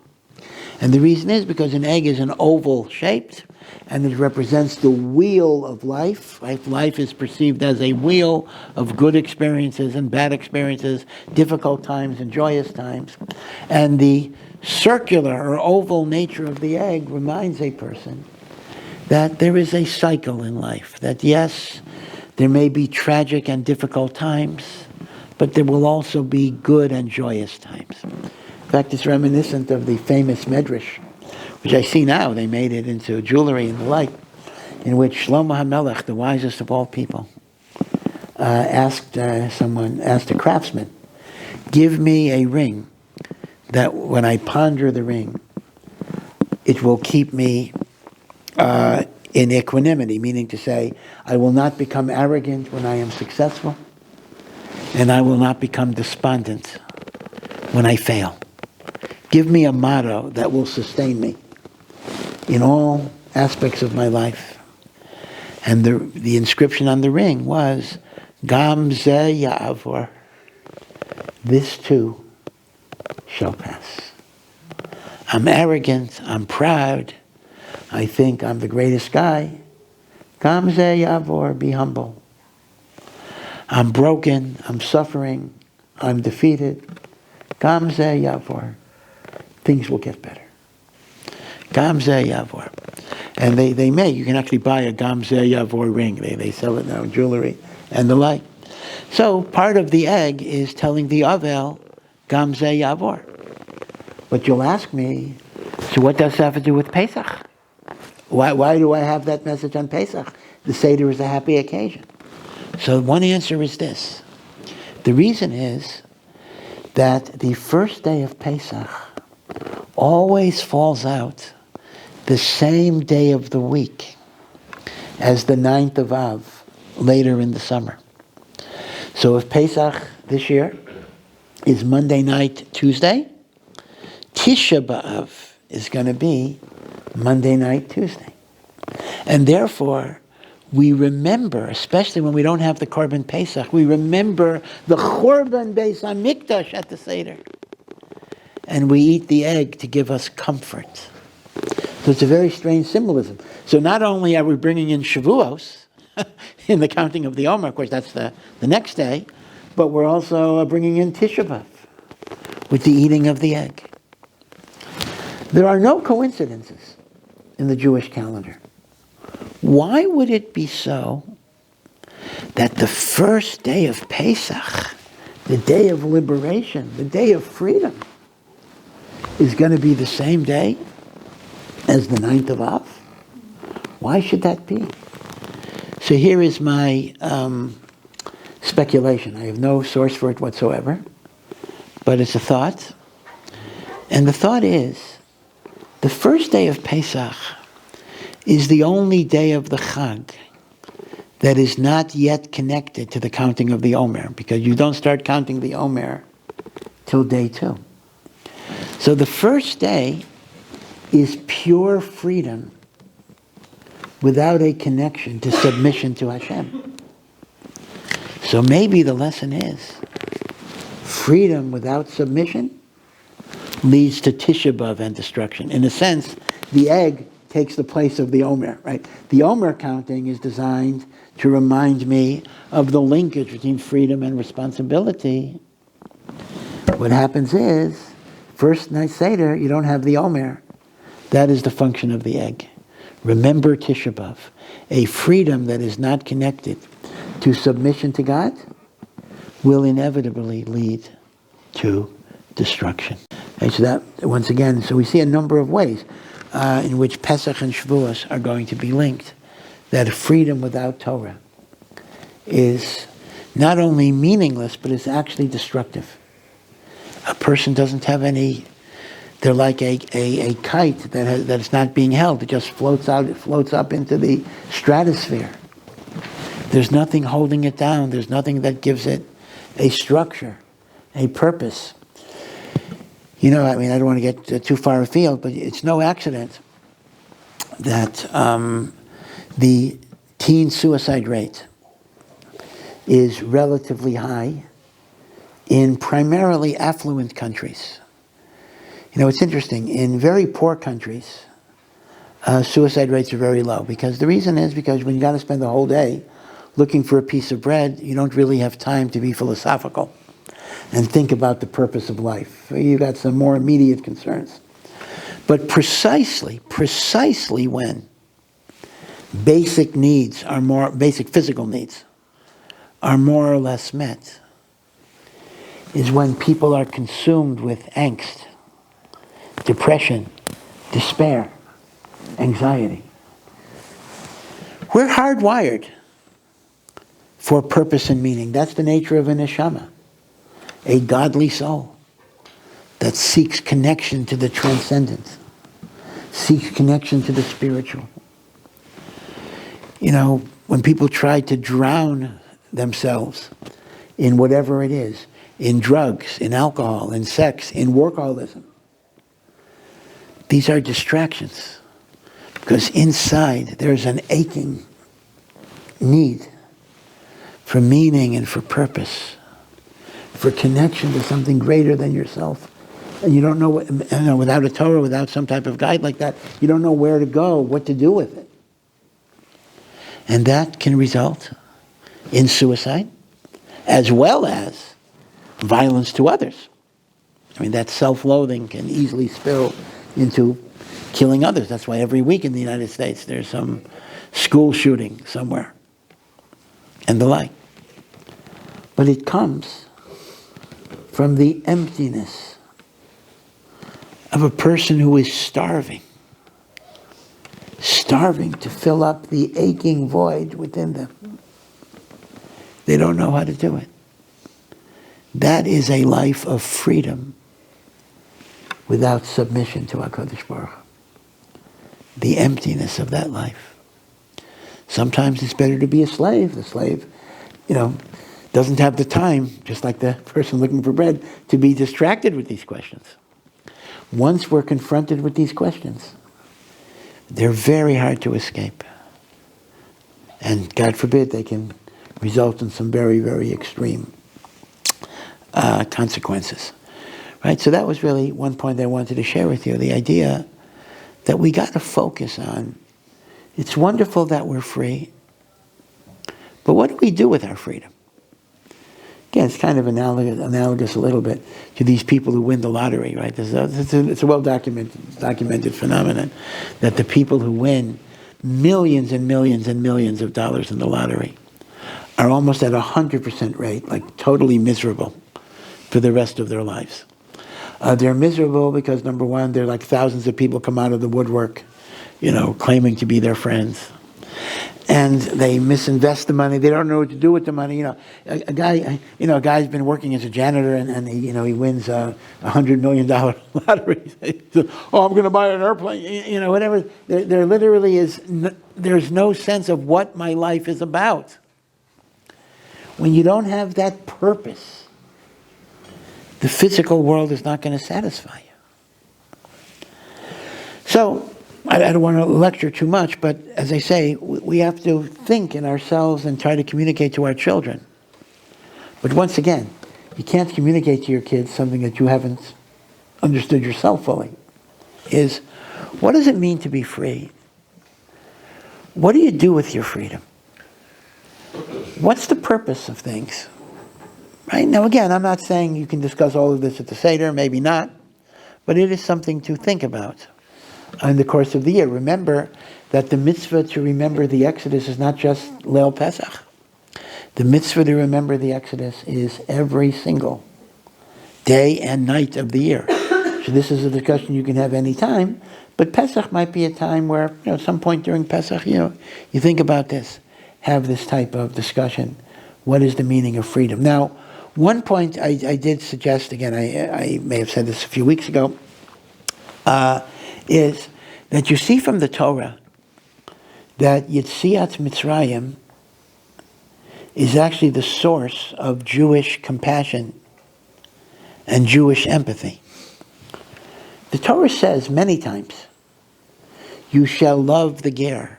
Speaker 1: And the reason is because an egg is an oval shaped, and it represents the wheel of life. Life is perceived as a wheel of good experiences and bad experiences, difficult times and joyous times. And the circular or oval nature of the egg reminds a person that there is a cycle in life, that yes, there may be tragic and difficult times, but there will also be good and joyous times. In fact, it's reminiscent of the famous Medrash, which I see now, they made it into jewelry and the like, in which Shlomo HaMelech, the wisest of all people, asked a craftsman, give me a ring that when I ponder the ring, it will keep me in equanimity, meaning to say, I will not become arrogant when I am successful, and I will not become despondent when I fail. Give me a motto that will sustain me in all aspects of my life. And the inscription on the ring was, Gam ze ya'avor. This too shall pass. I'm arrogant, I'm proud, I think I'm the greatest guy. Gam ze ya'avor, be humble. I'm broken, I'm suffering, I'm defeated. Gam zeh yavor. Things will get better. Gam zeh yavor. And they make, you can actually buy a Gam zeh yavor ring. They sell it now in jewelry and the like. So part of the egg is telling the Avel, Gam zeh yavor. But you'll ask me, so what does that have to do with Pesach? Why do I have that message on Pesach? The Seder is a happy occasion. So one answer is this. The reason is that the first day of Pesach always falls out the same day of the week as the 9th of Av later in the summer. So if Pesach this year is Monday night, Tuesday, Tisha B'Av is going to be Monday night, Tuesday. And therefore, we remember, especially when we don't have the Korban Pesach, we remember the Churban Beis HaMikdash at the Seder. And we eat the egg to give us comfort. So it's a very strange symbolism. So not only are we bringing in Shavuos, in the counting of the Omer, of course that's the next day, but we're also bringing in Tisha B'Av with the eating of the egg. There are no coincidences in the Jewish calendar. Why would it be so that the first day of Pesach, the day of liberation, the day of freedom, is going to be the same day as the 9th of Av? Why should that be? So here is my speculation. I have no source for it whatsoever, but it's a thought. And the thought is, the first day of Pesach is the only day of the Chag that is not yet connected to the counting of the Omer, because you don't start counting the Omer till day 2. So the first day is pure freedom without a connection to submission to Hashem. So maybe the lesson is, freedom without submission leads to Tisha B'Av and destruction. In a sense, the egg takes the place of the Omer, right? The Omer counting is designed to remind me of the linkage between freedom and responsibility. What happens is, first night Seder, you don't have the Omer. That is the function of the egg. Remember Tisha B'Av. A freedom that is not connected to submission to God will inevitably lead to destruction. And so that, once again, so we see a number of ways in which Pesach and Shavuos are going to be linked. That freedom without Torah is not only meaningless, but it's actually destructive. A person doesn't have any, they're like a kite that is not being held. It just floats out, it floats up into the stratosphere. There's nothing holding it down. There's nothing that gives it a structure, a purpose. You know, I mean, I don't want to get too far afield, but it's no accident that the teen suicide rate is relatively high in primarily affluent countries. You know, it's interesting. In very poor countries, suicide rates are very low. Because the reason is because when you got to spend the whole day looking for a piece of bread, you don't really have time to be philosophical and think about the purpose of life. You've got some more immediate concerns. But precisely when basic physical needs are more or less met, is when people are consumed with angst, depression, despair, anxiety. We're hardwired for purpose and meaning. That's the nature of a neshama, a godly soul that seeks connection to the transcendent, seeks connection to the spiritual. You know, when people try to drown themselves in whatever it is, in drugs, in alcohol, in sex, in workaholism, these are distractions, because inside there's an aching need for meaning and for purpose, for connection to something greater than yourself. And you don't know without a Torah, without some type of guide like that, you don't know where to go, what to do with it. And that can result in suicide. as well as violence to others. I mean, that self-loathing can easily spill into killing others. That's why every week in the United States there's some school shooting somewhere and the like. But it comes from the emptiness of a person who is starving to fill up the aching void within them. They don't know how to do it. That is a life of freedom without submission to HaKadosh Baruch Hu. The emptiness of that life. Sometimes it's better to be a slave. The slave, doesn't have the time, just like the person looking for bread, to be distracted with these questions. Once we're confronted with these questions, they're very hard to escape. And God forbid they can result in some very, very extreme consequences. Right? So that was really one point I wanted to share with you, the idea that we got to focus on. It's wonderful that we're free, but what do we do with our freedom? Again, it's kind of analogous a little bit to these people who win the lottery, right? It's a well-documented phenomenon that the people who win millions and millions and millions of dollars in the lottery are almost at 100% rate, like totally miserable for the rest of their lives. They're miserable because, number one, they're like thousands of people come out of the woodwork, claiming to be their friends. And they misinvest the money. They don't know what to do with the money. A guy's been working as a janitor, and he wins a $100 million lottery. I'm going to buy an airplane. Whatever. There literally is. There's no sense of what my life is about. When you don't have that purpose, the physical world is not going to satisfy you. So, I don't want to lecture too much, but as I say, we have to think in ourselves and try to communicate to our children. But once again, you can't communicate to your kids something that you haven't understood yourself fully. Is, what does it mean to be free? What do you do with your freedom? What's the purpose of things? Right? Now again, I'm not saying you can discuss all of this at the Seder, maybe not, but it is something to think about in the course of the year. Remember that the mitzvah to remember the Exodus is not just Leil Pesach. The mitzvah to remember the Exodus is every single day and night of the year. So this is a discussion you can have any time, but Pesach might be a time where, at some point during Pesach, you think about this, have this type of discussion. What is the meaning of freedom? Now, one point I did suggest, again, I may have said this a few weeks ago, is that you see from the Torah that Yetziat Mitzrayim is actually the source of Jewish compassion and Jewish empathy. The Torah says many times, you shall love the ger,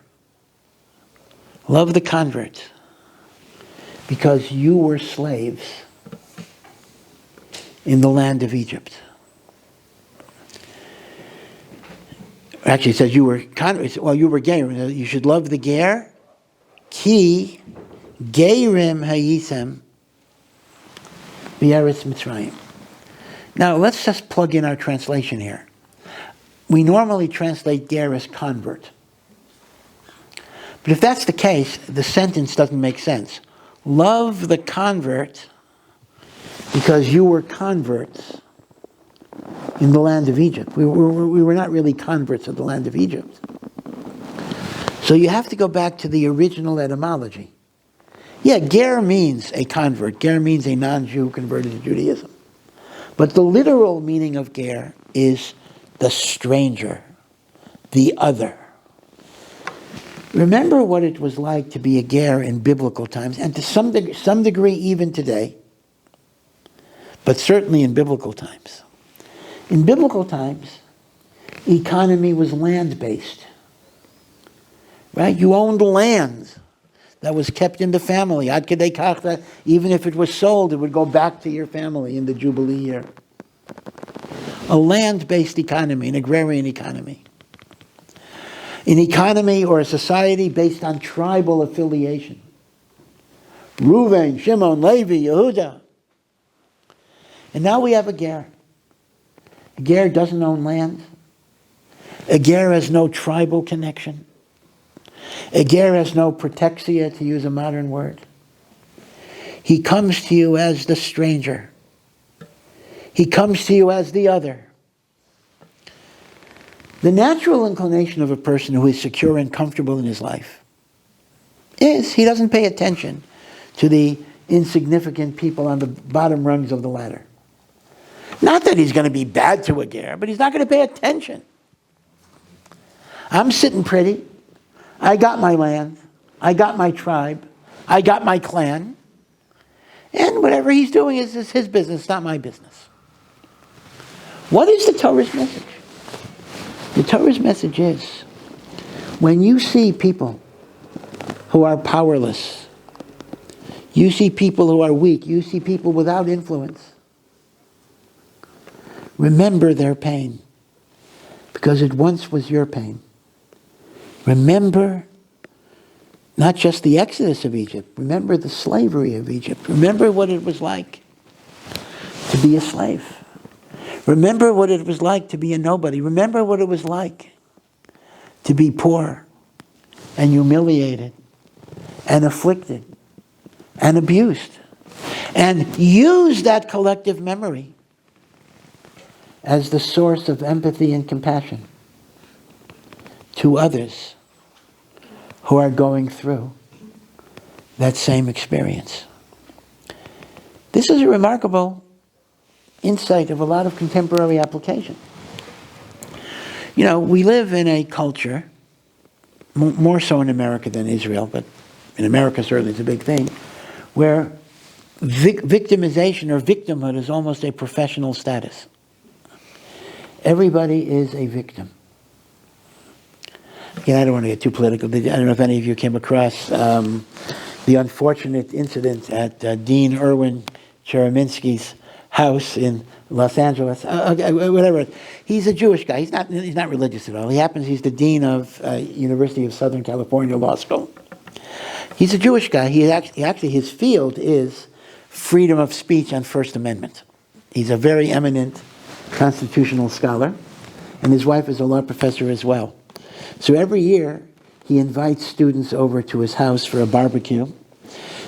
Speaker 1: love the convert, because you were slaves in the land of Egypt. Actually, it says you were Gerim. You should love the ger. Ki Gerim hayisem b'eretz Mitzrayim. Now, let's just plug in our translation here. We normally translate ger as convert. But if that's the case, the sentence doesn't make sense. Love the convert because you were converts in the land of Egypt. We were not really converts of the land of Egypt. So you have to go back to the original etymology. Yeah, ger means a convert. Ger means a non-Jew converted to Judaism. But the literal meaning of ger is the stranger, the other. Remember what it was like to be a ger in biblical times, and to some degree even today, but certainly in biblical times. In biblical times, economy was land-based. Right? You owned land that was kept in the family. Ad kedei kach that even if it was sold, it would go back to your family in the Jubilee year. A land-based economy, an agrarian economy. An economy or a society based on tribal affiliation. Reuven, Shimon, Levi, Yehuda. And now we have a ger. A ger doesn't own land. A ger has no tribal connection. A ger has no protexia, to use a modern word. He comes to you as the stranger. He comes to you as the other. The natural inclination of a person who is secure and comfortable in his life is he doesn't pay attention to the insignificant people on the bottom rungs of the ladder. Not that he's going to be bad to a ger, but he's not going to pay attention. I'm sitting pretty. I got my land. I got my tribe. I got my clan. And whatever he's doing is his business, not my business. What is the Torah's message? The Torah's message is, when you see people who are powerless, you see people who are weak, you see people without influence, remember their pain, because it once was your pain. Remember not just the exodus of Egypt, remember the slavery of Egypt. Remember what it was like to be a slave. Remember what it was like to be a nobody. Remember what it was like to be poor and humiliated and afflicted and abused. And use that collective memory as the source of empathy and compassion to others who are going through that same experience. This is a remarkable insight of a lot of contemporary application. You know, we live in a culture, more so in America than Israel, but in America certainly it's a big thing, where victimization or victimhood is almost a professional status. Everybody is a victim. Again, I don't want to get too political. I don't know if any of you came across the unfortunate incident at Dean Erwin Chereminsky's house in Los Angeles. Whatever. He's a Jewish guy. He's not religious at all. He's the dean of University of Southern California Law School. He's a Jewish guy. Actually his field is freedom of speech and First Amendment. He's a very eminent constitutional scholar, and his wife is a law professor as well. So every year, he invites students over to his house for a barbecue.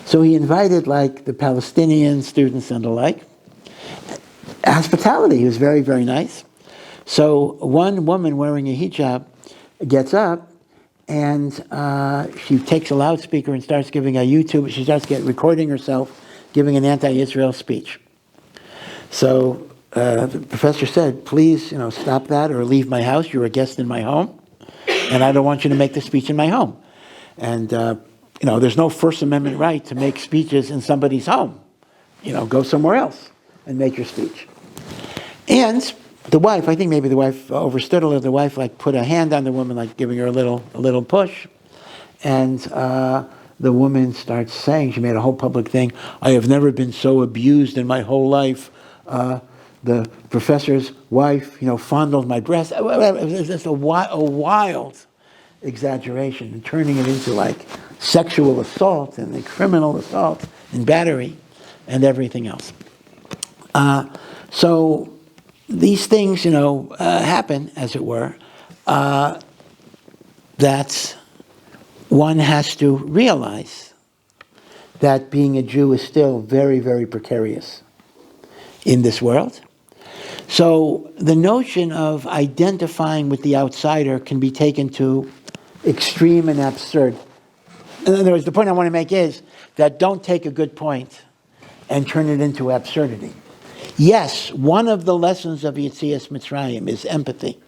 Speaker 1: So he invited, like, the Palestinian students and the like. Hospitality, he was very, very nice. So one woman wearing a hijab gets up, and she takes a loudspeaker and starts giving she starts recording herself giving an anti-Israel speech. So the professor said, please, stop that or leave my house. You're a guest in my home, and I don't want you to make the speech in my home. And, there's no First Amendment right to make speeches in somebody's home. Go somewhere else and make your speech. And the wife, I think maybe the wife overstood a little. The wife, put a hand on the woman, giving her a little push. And the woman starts saying, she made a whole public thing, I have never been so abused in my whole life. The professor's wife, fondled my breast. It was just a wild exaggeration, and turning it into sexual assault and criminal assault and battery and everything else. So these things, happen, as it were, that one has to realize that being a Jew is still very, very precarious in this world. So the notion of identifying with the outsider can be taken to extreme and absurd. In other words, the point I want to make is that don't take a good point and turn it into absurdity. Yes, one of the lessons of Yetzias Mitzrayim is empathy,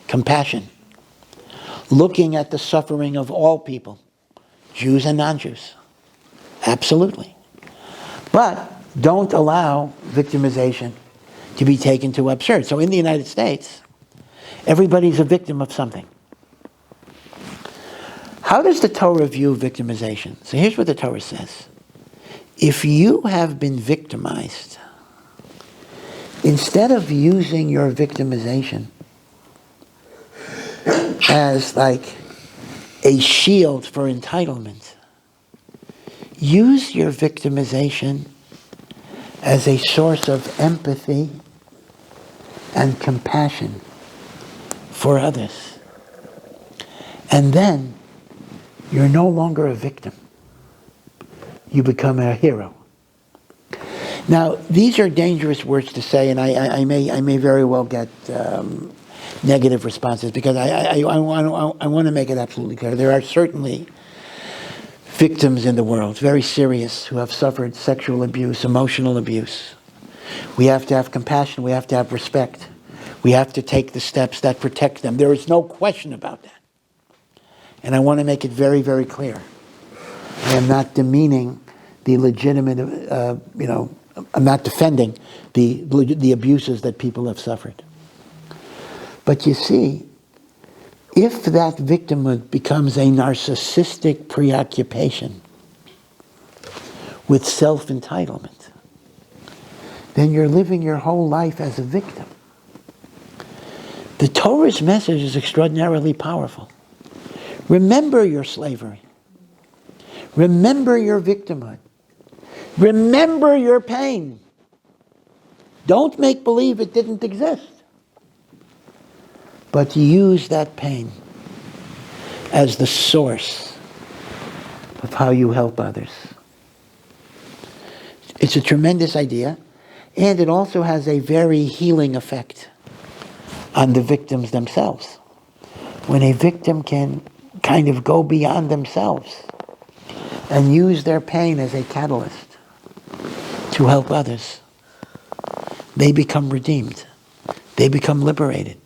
Speaker 1: compassion, looking at the suffering of all people, Jews and non-Jews. Absolutely. But don't allow victimization to be taken to absurd. So in the United States, everybody's a victim of something. How does the Torah view victimization? So here's what the Torah says. If you have been victimized, instead of using your victimization as a shield for entitlement, use your victimization as a source of empathy and compassion for others. And then you're no longer a victim. You become a hero. Now, these are dangerous words to say, and I may very well get negative responses, because I want to make it absolutely clear. There are certainly victims in the world, very serious, who have suffered sexual abuse, emotional abuse. We have to have compassion. We have to have respect. We have to take the steps that protect them. There is no question about that. And I want to make it very, very clear. I am not demeaning the legitimate, I'm not defending the abuses that people have suffered. But you see, if that victimhood becomes a narcissistic preoccupation with self-entitlement, then you're living your whole life as a victim. The Torah's message is extraordinarily powerful. Remember your slavery. Remember your victimhood. Remember your pain. Don't make believe it didn't exist. But use that pain as the source of how you help others. It's a tremendous idea, and it also has a very healing effect on the victims themselves. When a victim can kind of go beyond themselves and use their pain as a catalyst to help others, they become redeemed. They become liberated.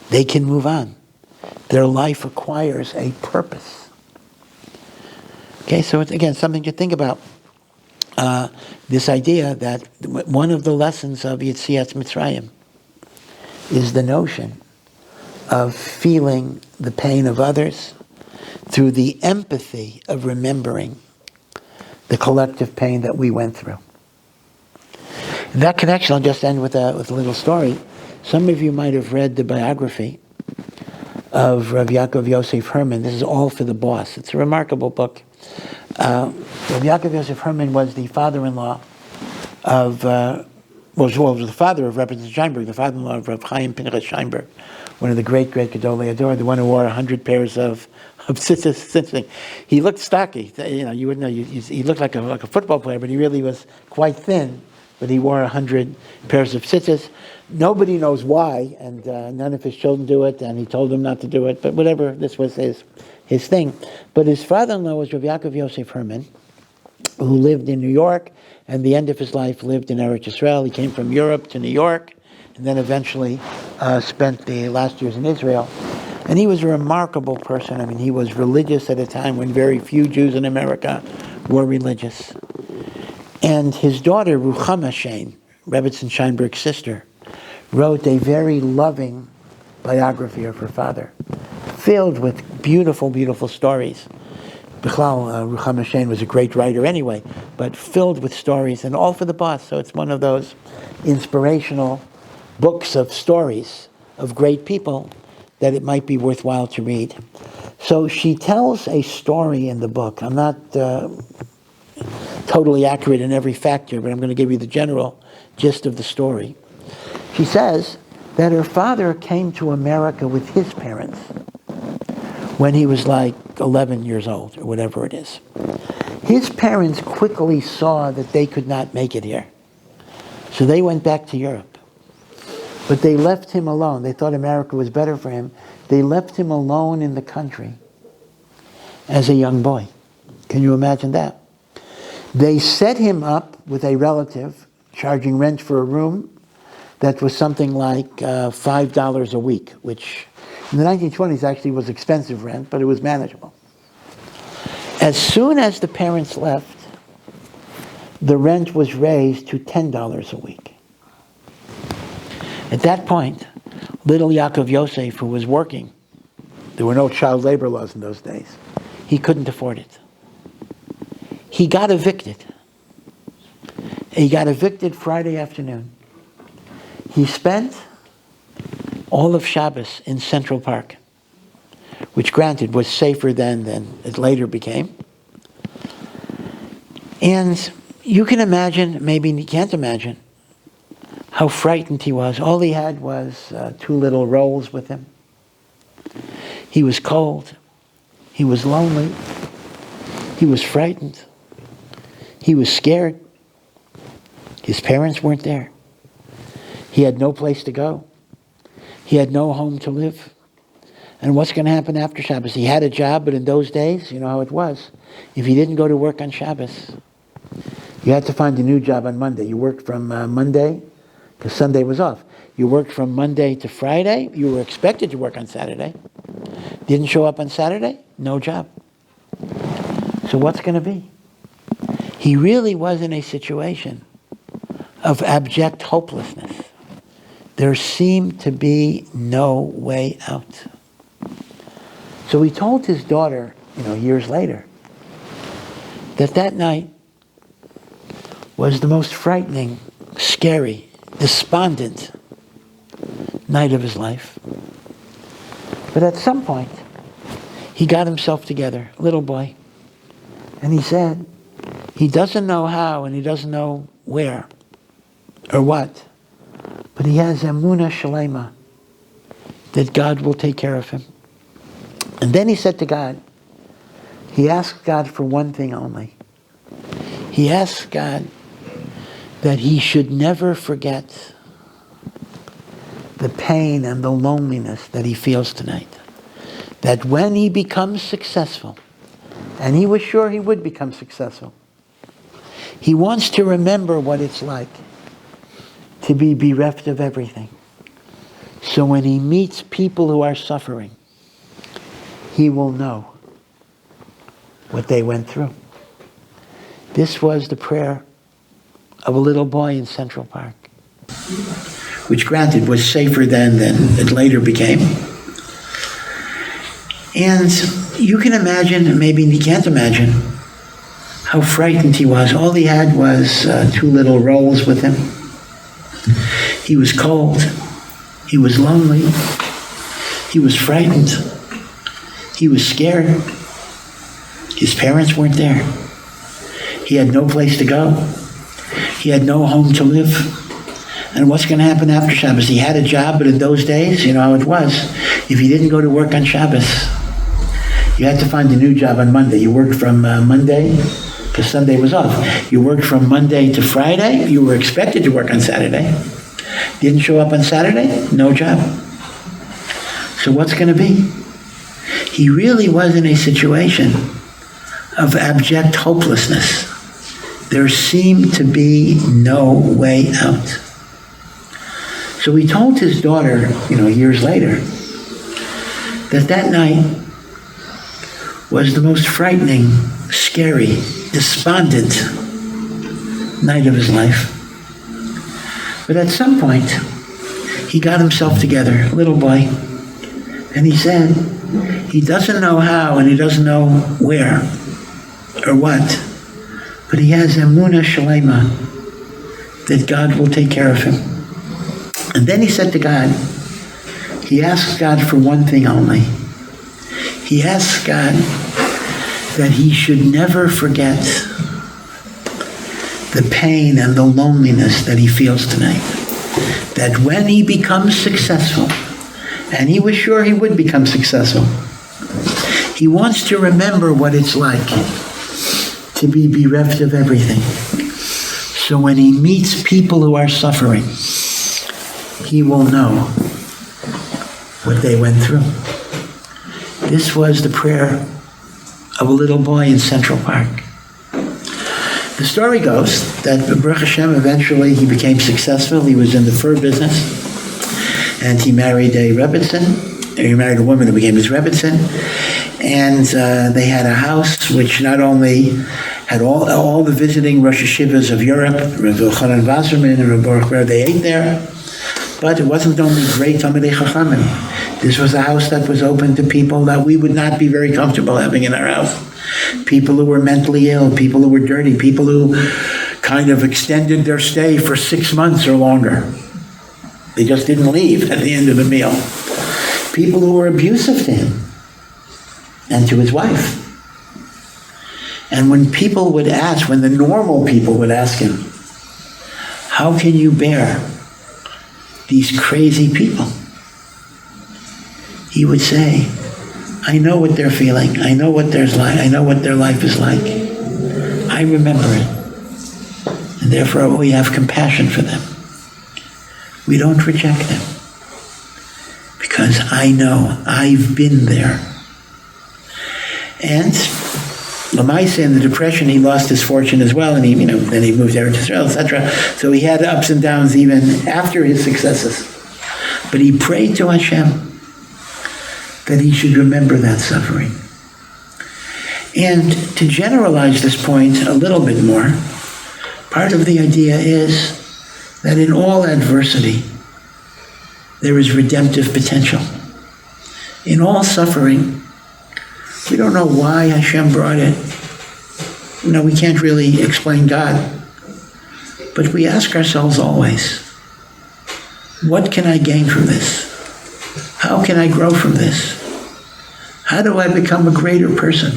Speaker 1: They can move on. Their life acquires a purpose. Okay, so it's, again, something to think about. This idea that one of the lessons of Yetziat Mitzrayim is the notion of feeling the pain of others through the empathy of remembering the collective pain that we went through. In that connection, I'll just end with a little story. Some of you might have read the biography of Rav Yaakov Yosef Herman. This is All for the Boss. It's a remarkable book. Rav Yaakov Yosef Herman was the father-in-law of, was the father of Rebbe Steinberg, the father-in-law of Rav Chaim Pinchas Steinberg, one of the great Gedolei Ador, the one who wore 100 pairs of tzitzis. He looked stocky. You wouldn't know. He looked like a football player, but he really was quite thin. But he wore 100 pairs of tzitzis. Nobody knows why, and none of his children do it, and he told them not to do it, but whatever, this was his thing. But his father-in-law was Rav Yaakov Yosef Herman, who lived in New York, and the end of his life lived in Eretz Yisrael. He came from Europe to New York, and then eventually spent the last years in Israel. And he was a remarkable person. I mean, he was religious at a time when very few Jews in America were religious. And his daughter, Ruchama Shane, Rebbetzin Steinberg's sister, wrote a very loving biography of her father, filled with beautiful, beautiful stories. Bichlal, Ruchama Shane was a great writer anyway, but filled with stories, and all for the boss. So it's one of those inspirational books of stories of great people that it might be worthwhile to read. So she tells a story in the book. I'm not totally accurate in every factor, but I'm going to give you the general gist of the story. She says that her father came to America with his parents when he was like 11 years old, or whatever it is. His parents quickly saw that they could not make it here. So they went back to Europe. But they left him alone. They thought America was better for him. They left him alone in the country as a young boy. Can you imagine that? They set him up with a relative, charging rent for a room that was something like $5 a week, which in the 1920s actually was expensive rent, but it was manageable. As soon as the parents left, the rent was raised to $10 a week. At that point, little Yaakov Yosef, who was working, there were no child labor laws in those days, he couldn't afford it. He got evicted. He got evicted Friday afternoon. He spent all of Shabbos in Central Park, which granted was safer then than it later became. And you can imagine, maybe you can't imagine, how frightened he was. All he had was 2 little rolls with him. He was cold. He was lonely. He was frightened. He was scared. His parents weren't there. He had no place to go. He had no home to live. And what's going to happen after Shabbos? He had a job, but in those days, you know how it was. If you didn't go to work on Shabbos, you had to find a new job on Monday. You worked from Monday, because Sunday was off. You worked from Monday to Friday. You were expected to work on Saturday. Didn't show up on Saturday, no job. So what's going to be? He really was in a situation of abject hopelessness. There seemed to be no way out. So he told his daughter, years later, that night was the most frightening, scary, despondent night of his life. But at some point, he got himself together, little boy, and he said, he doesn't know how and he doesn't know where or what, but he has Refuah Shelema that God will take care of him. And then he said to God, he asked God for one thing only. He asked God that he should never forget the pain and the loneliness that he feels tonight. That when he becomes successful, and he was sure he would become successful, he wants to remember what it's like to be bereft of everything. So when he meets people who are suffering, he will know what they went through. This was the prayer of a little boy in Central Park, which granted was safer then than it later became. And you can imagine, maybe you can't imagine, how frightened he was. All he had was 2 little rolls with him. He was cold. He was lonely. He was frightened. He was scared. His parents weren't there. He had no place to go. He had no home to live. And what's going to happen after Shabbos? He had a job, but in those days, you know how it was. If you didn't go to work on Shabbos, you had to find a new job on Monday. You worked from Monday, because Sunday was off. You worked from Monday to Friday. You were expected to work on Saturday. Didn't show up on Saturday, no job. So what's going to be? He really was in a situation of abject hopelessness. There seemed to be no way out. So he told his daughter, years later, that night was the most frightening, scary, despondent night of his life. But at some point, he got himself together, little boy, and he said, he doesn't know how and he doesn't know where or what, but he has Refuah Shelema that God will take care of him. And then he said to God, he asked God for one thing only. He asked God that he should never forget the pain and the loneliness that he feels tonight. That when he becomes successful, and he was sure he would become successful, he wants to remember what it's like to be bereft of everything. So when he meets people who are suffering, he will know what they went through. This was the prayer of a little boy in Central Park. The story goes that Baruch Hashem, eventually he became successful. He was in the fur business, and he married a Rebbitzin. He married a woman who became his Rebbitzin, and they had a house which not only had all the visiting Rosh Hashivas of Europe, Rav Yochanan Wasserman and Rav Baruch Ber, they ate there, but it wasn't only great Talmidei Chachamim. This was a house that was open to people that we would not be very comfortable having in our house. People who were mentally ill, people who were dirty, people who kind of extended their stay for 6 months or longer. They just didn't leave at the end of the meal. People who were abusive to him and to his wife. And when people would ask, when the normal people would ask him, how can you bear these crazy people? He would say, I know what they're feeling. I know what their life is like. I remember it. And therefore we have compassion for them. We don't reject them. Because I know, I've been there. And Lamaisa, in the Depression, he lost his fortune as well, and then he moved there to Israel, etc. So he had ups and downs even after his successes. But he prayed to Hashem that he should remember that suffering. And to generalize this point a little bit more, part of the idea is that in all adversity, there is redemptive potential. In all suffering, we don't know why Hashem brought it. We can't really explain God. But we ask ourselves always, what can I gain from this? How can I grow from this? How do I become a greater person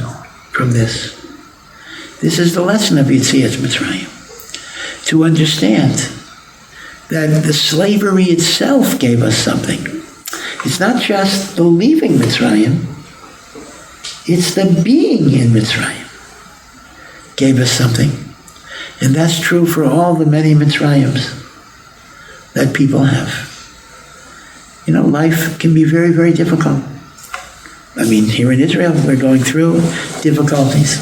Speaker 1: from this? This is the lesson of Yetzias Mitzrayim. To understand that the slavery itself gave us something. It's not just the leaving Mitzrayim, it's the being in Mitzrayim gave us something. And that's true for all the many Mitzrayims that people have. Life can be very, very difficult. Here in Israel, we're going through difficulties.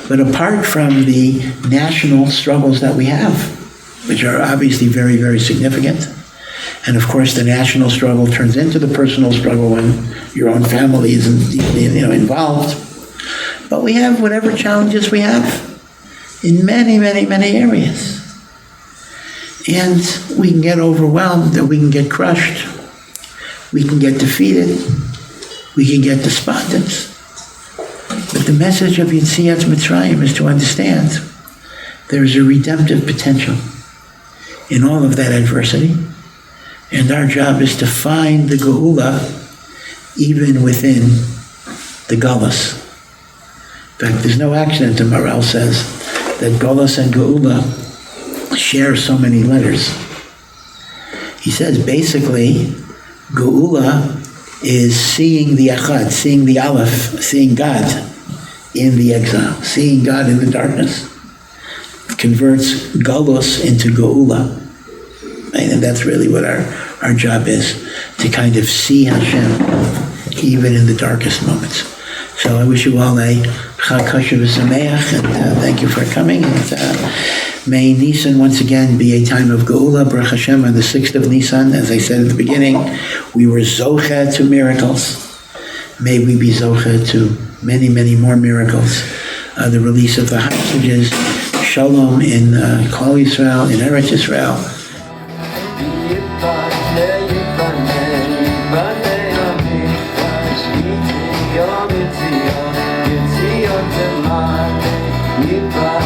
Speaker 1: But apart from the national struggles that we have, which are obviously very, very significant, and of course the national struggle turns into the personal struggle when your own family is involved. But we have whatever challenges we have in many, many, many areas. And we can get overwhelmed, and we can get crushed. We can get defeated. We can get despondent. But the message of Yetzias Mitzrayim is to understand there is a redemptive potential in all of that adversity. And our job is to find the Geula even within the Galus. In fact, there's no accident, the Maral says, that Galus and Geula share so many letters. He says basically, Geula is seeing the Echad, seeing the Aleph, seeing God in the exile, seeing God in the darkness. It converts Galus into Geula. Right? And that's really what our job is, to kind of see Hashem even in the darkest moments. So I wish you all a Chag Kasha v'Sameach, and thank you for coming. And may Nissan once again be a time of Geula, Baruch Hashem, on the 6th of Nissan. As I said at the beginning, we were Zocheh to miracles. May we be Zocheh to many, many more miracles. The release of the hostages, Shalom in Klal Yisrael, in Eretz Yisrael.
Speaker 2: YIBONEH,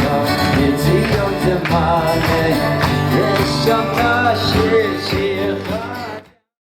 Speaker 2: YIBONEH,